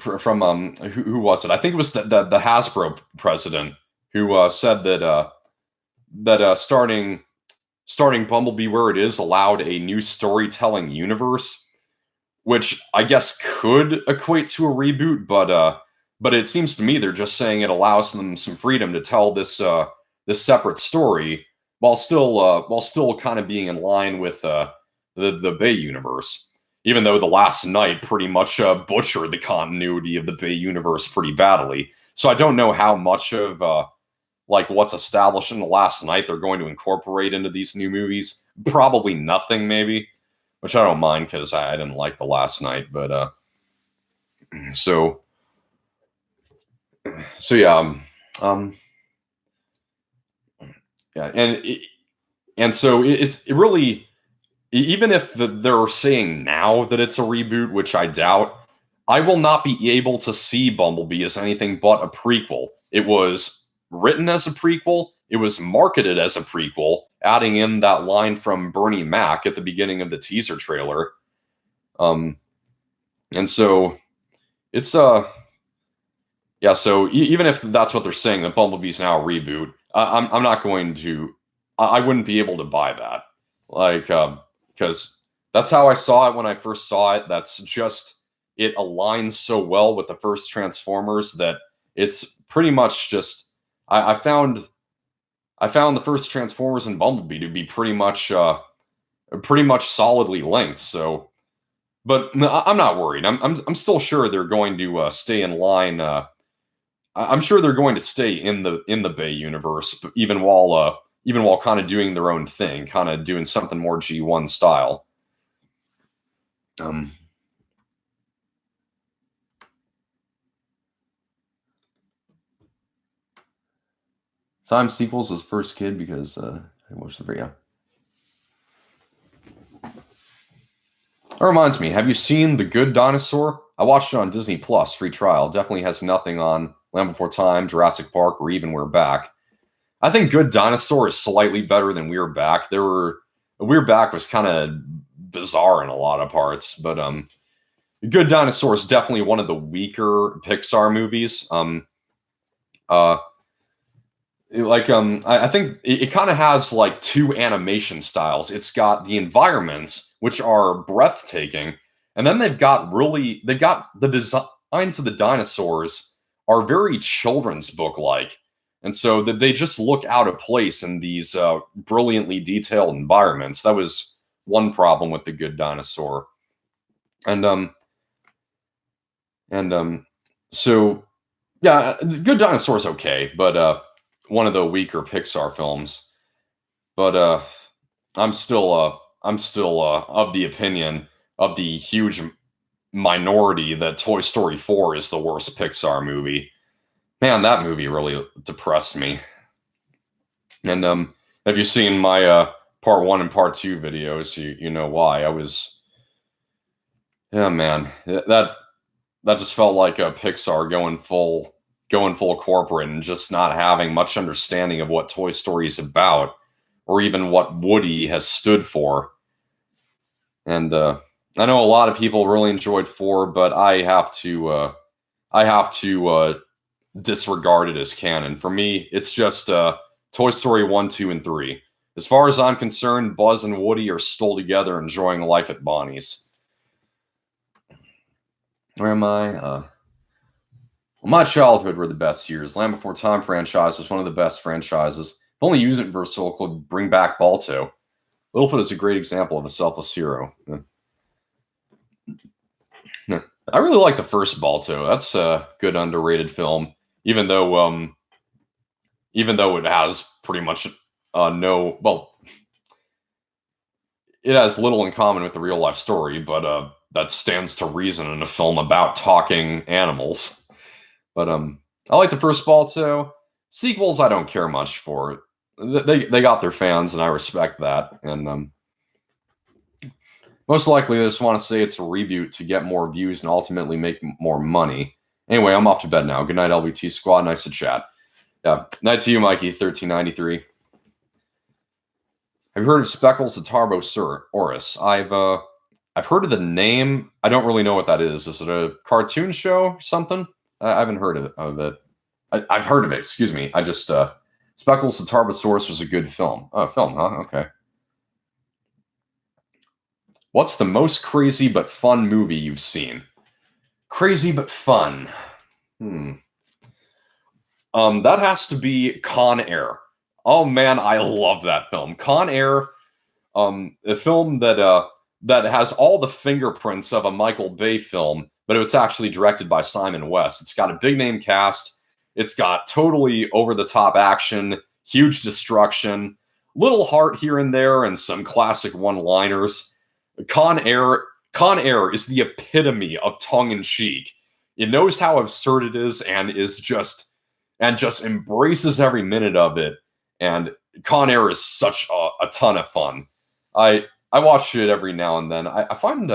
who was it? I think it was the Hasbro president who said that starting Bumblebee where it is allowed a new storytelling universe, which I guess could equate to a reboot, but but it seems to me they're just saying it allows them some freedom to tell this separate story while still kind of being in line with the Bay universe. Even though the Last Night pretty much butchered the continuity of the Bay universe pretty badly, so I don't know how much of like what's established in the Last Night they're going to incorporate into these new movies. Probably nothing, maybe, which I don't mind because I didn't like the Last Night. But so yeah, yeah, and so it really, even if they're saying now that it's a reboot, which I doubt, I will not be able to see Bumblebee as anything but a prequel. It was written as a prequel. It was marketed as a prequel, adding in that line from Bernie Mac at the beginning of the teaser trailer. And so it's yeah. So even if that's what they're saying, that Bumblebee's now a reboot, I'm not going to. I wouldn't be able to buy that, like, because that's how I saw it when I first saw it. That's just, it aligns so well with the first Transformers that it's pretty much just. I found the first Transformers and Bumblebee to be pretty much solidly linked. So, but I'm not worried. I'm still sure they're going to stay in line. I'm sure they're going to stay in the Bay universe, but even while kind of doing their own thing, kind of doing something more G1 style. Time sequels his first kid because I watched the video. That reminds me, have you seen The Good Dinosaur? I watched it on Disney Plus, free trial. Definitely has nothing on Land Before Time, Jurassic Park, or even We're Back. I think Good Dinosaur is slightly better than We're Back. We're Back was kind of bizarre in a lot of parts, but Good Dinosaur is definitely one of the weaker Pixar movies. I think it kind of has like two animation styles. It's got the environments, which are breathtaking, and then they've got the designs of the dinosaurs are very children's book like, and so that they just look out of place in these brilliantly detailed environments. That was one problem with The Good Dinosaur, and so yeah, The Good Dinosaur is okay, but one of the weaker Pixar films. But I'm still of the opinion of the huge minority that Toy Story 4 is the worst Pixar movie. Man, that movie really depressed me. And if you've seen my part 1 and part 2 videos, you know why. Yeah, man, that just felt like a Pixar going full corporate and just not having much understanding of what Toy Story is about, or even what Woody has stood for. And I know a lot of people really enjoyed 4, but I have to disregard it as canon. For me, it's just Toy Story 1, 2, and 3. As far as I'm concerned, Buzz and Woody are still together enjoying life at Bonnie's. Where am I? Well, my childhood were the best years. Land Before Time franchise was one of the best franchises. If only Universal could bring back Balto. Littlefoot is a great example of a selfless hero. I really like the first Balto. That's a good underrated film, even though it has pretty much it has little in common with the real life story, but that stands to reason in a film about talking animals. But I like the first Balto. Sequels I don't care much for. They got their fans, and I respect that. And most likely they just want to say it's a reboot to get more views and ultimately make more money. Anyway, I'm off to bed now. Good night, LBT Squad. Nice to chat. Yeah, night to you, Mikey1393. Have you heard of Speckles the Tarbosaurus? I've heard of the name. I don't really know what that is. Is it a cartoon show or something? I haven't heard of it. I've heard of it. Excuse me. I just Speckles the Tarbosaurus was a good film. Oh, film, huh? Okay. What's the most crazy but fun movie you've seen? Crazy but fun. That has to be Con Air. Oh man, I love that film. Con Air, a film that has all the fingerprints of a Michael Bay film, but it's actually directed by Simon West. It's got a big name cast. It's got totally over the top action, huge destruction, little heart here and there, and some classic one-liners. Con Air is the epitome of tongue in cheek. It knows how absurd it is and just embraces every minute of it. And Con Air is such a ton of fun. I watch it every now and then. I find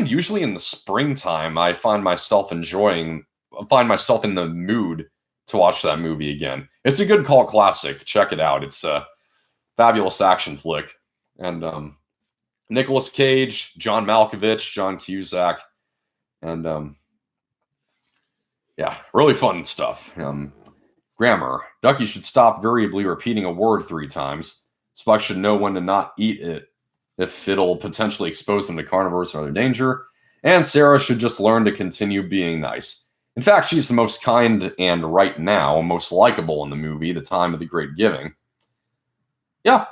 usually in the springtime I find myself in the mood to watch that movie again. It's a good cult classic. Check it out. It's a fabulous action flick. And Nicolas Cage, John Malkovich, John Cusack, and yeah, really fun stuff. Grammar. Ducky should stop variably repeating a word 3 times. Spock should know when to not eat it if it'll potentially expose them to carnivores or other danger. And Sarah should just learn to continue being nice. In fact, she's the most kind and right now most likable in the movie, The Time of the Great Giving. Yeah.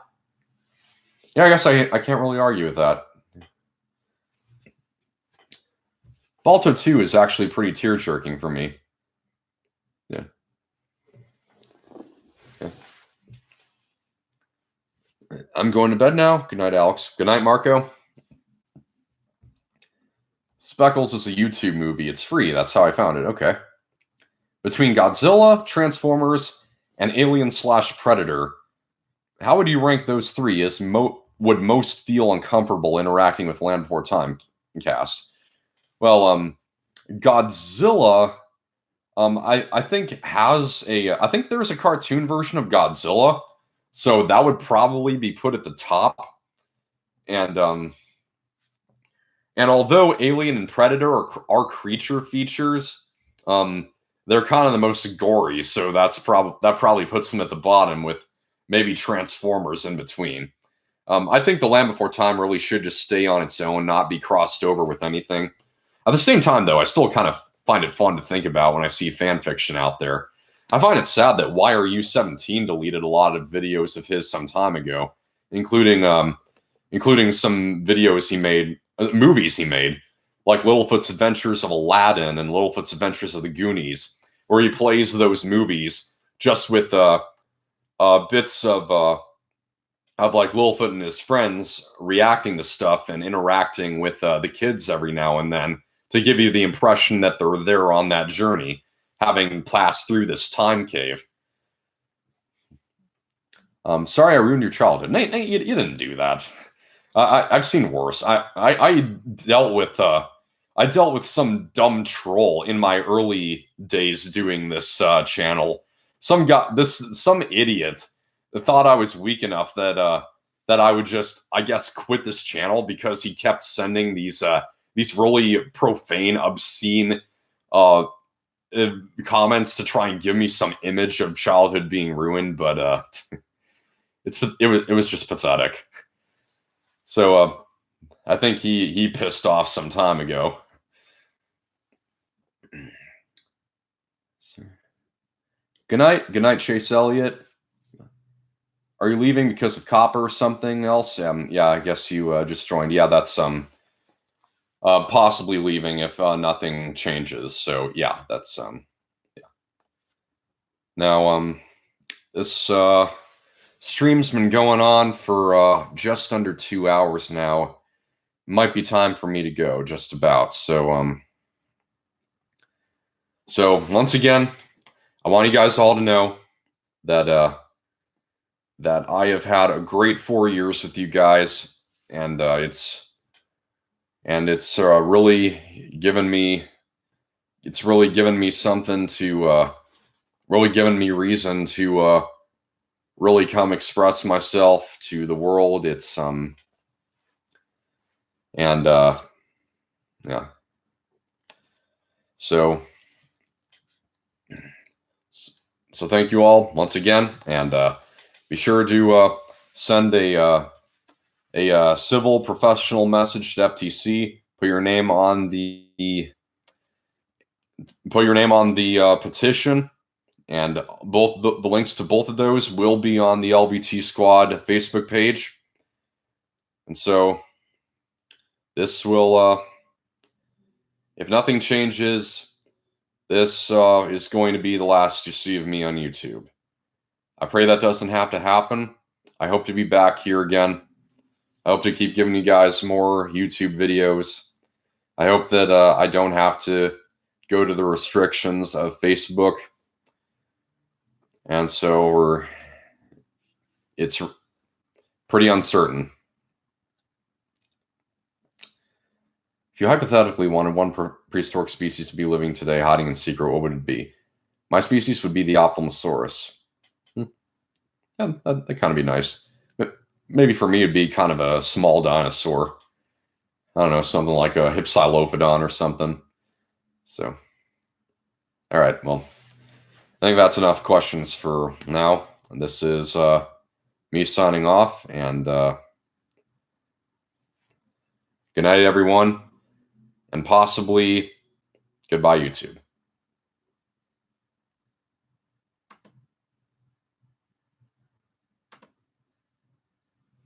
Yeah, I guess I can't really argue with that. Balto 2 is actually pretty tear-jerking for me. Yeah. I'm going to bed now. Good night, Alex. Good night, Marco. Speckles is a YouTube movie. It's free. That's how I found it. Okay. Between Godzilla, Transformers, and Alien/Predator, how would you rank those 3 as would most feel uncomfortable interacting with Land Before Time cast? Well, Godzilla, I think I think there's a cartoon version of Godzilla, so that would probably be put at the top. And although Alien and Predator are creature features, they're kind of the most gory, so that probably puts them at the bottom, with maybe Transformers in between. I think The Land Before Time really should just stay on its own, not be crossed over with anything. At the same time, though, I still kind of find it fun to think about when I see fan fiction out there. I find it sad that YRU17 deleted a lot of videos of his some time ago, including some videos he made, movies he made, like Littlefoot's Adventures of Aladdin and Littlefoot's Adventures of the Goonies, where he plays those movies just with bits of like Littlefoot and his friends reacting to stuff and interacting with the kids every now and then to give you the impression that they're there on that journey, having passed through this time cave. Sorry I ruined your childhood. Nate, you didn't do that. I've seen worse. I dealt with some dumb troll in my early days doing this channel. Some idiot thought I was weak enough that I would just, I guess, quit this channel because he kept sending these really profane, obscene comments to try and give me some image of childhood being ruined. But it was just pathetic. So I think he pissed off some time ago. Good night, Chase Elliott. Are you leaving because of copper or something else? Yeah, I guess you just joined. Yeah, that's possibly leaving if nothing changes. So yeah, that's yeah. Now this stream's been going on for just under 2 hours now. Might be time for me to go, just about. So once again, I want you guys all to know that that I have had a great 4 years with you guys, and it's really given me something to really given me reason to really come express myself to the world. It's and yeah. So thank you all once again, and be sure to send a civil professional message to FTC. Put your name on the put your name on the petition, and both the links to both of those will be on the LBT Squad Facebook page. And so this will, if nothing changes, this is going to be the last you see of me on YouTube. I pray that doesn't have to happen. I hope to be back here again. I hope to keep giving you guys more YouTube videos. I hope that I don't have to go to the restrictions of Facebook. And so it's pretty uncertain. If you hypothetically wanted one prehistoric species to be living today, hiding in secret, what would it be? My species would be the Ophthalmosaurus. Yeah, that'd kind of be nice. But maybe for me, it'd be kind of a small dinosaur. I don't know, something like a Hypsilophodon or something. So, all right, well, I think that's enough questions for now. This is me signing off, and good night, everyone, and possibly goodbye, YouTube.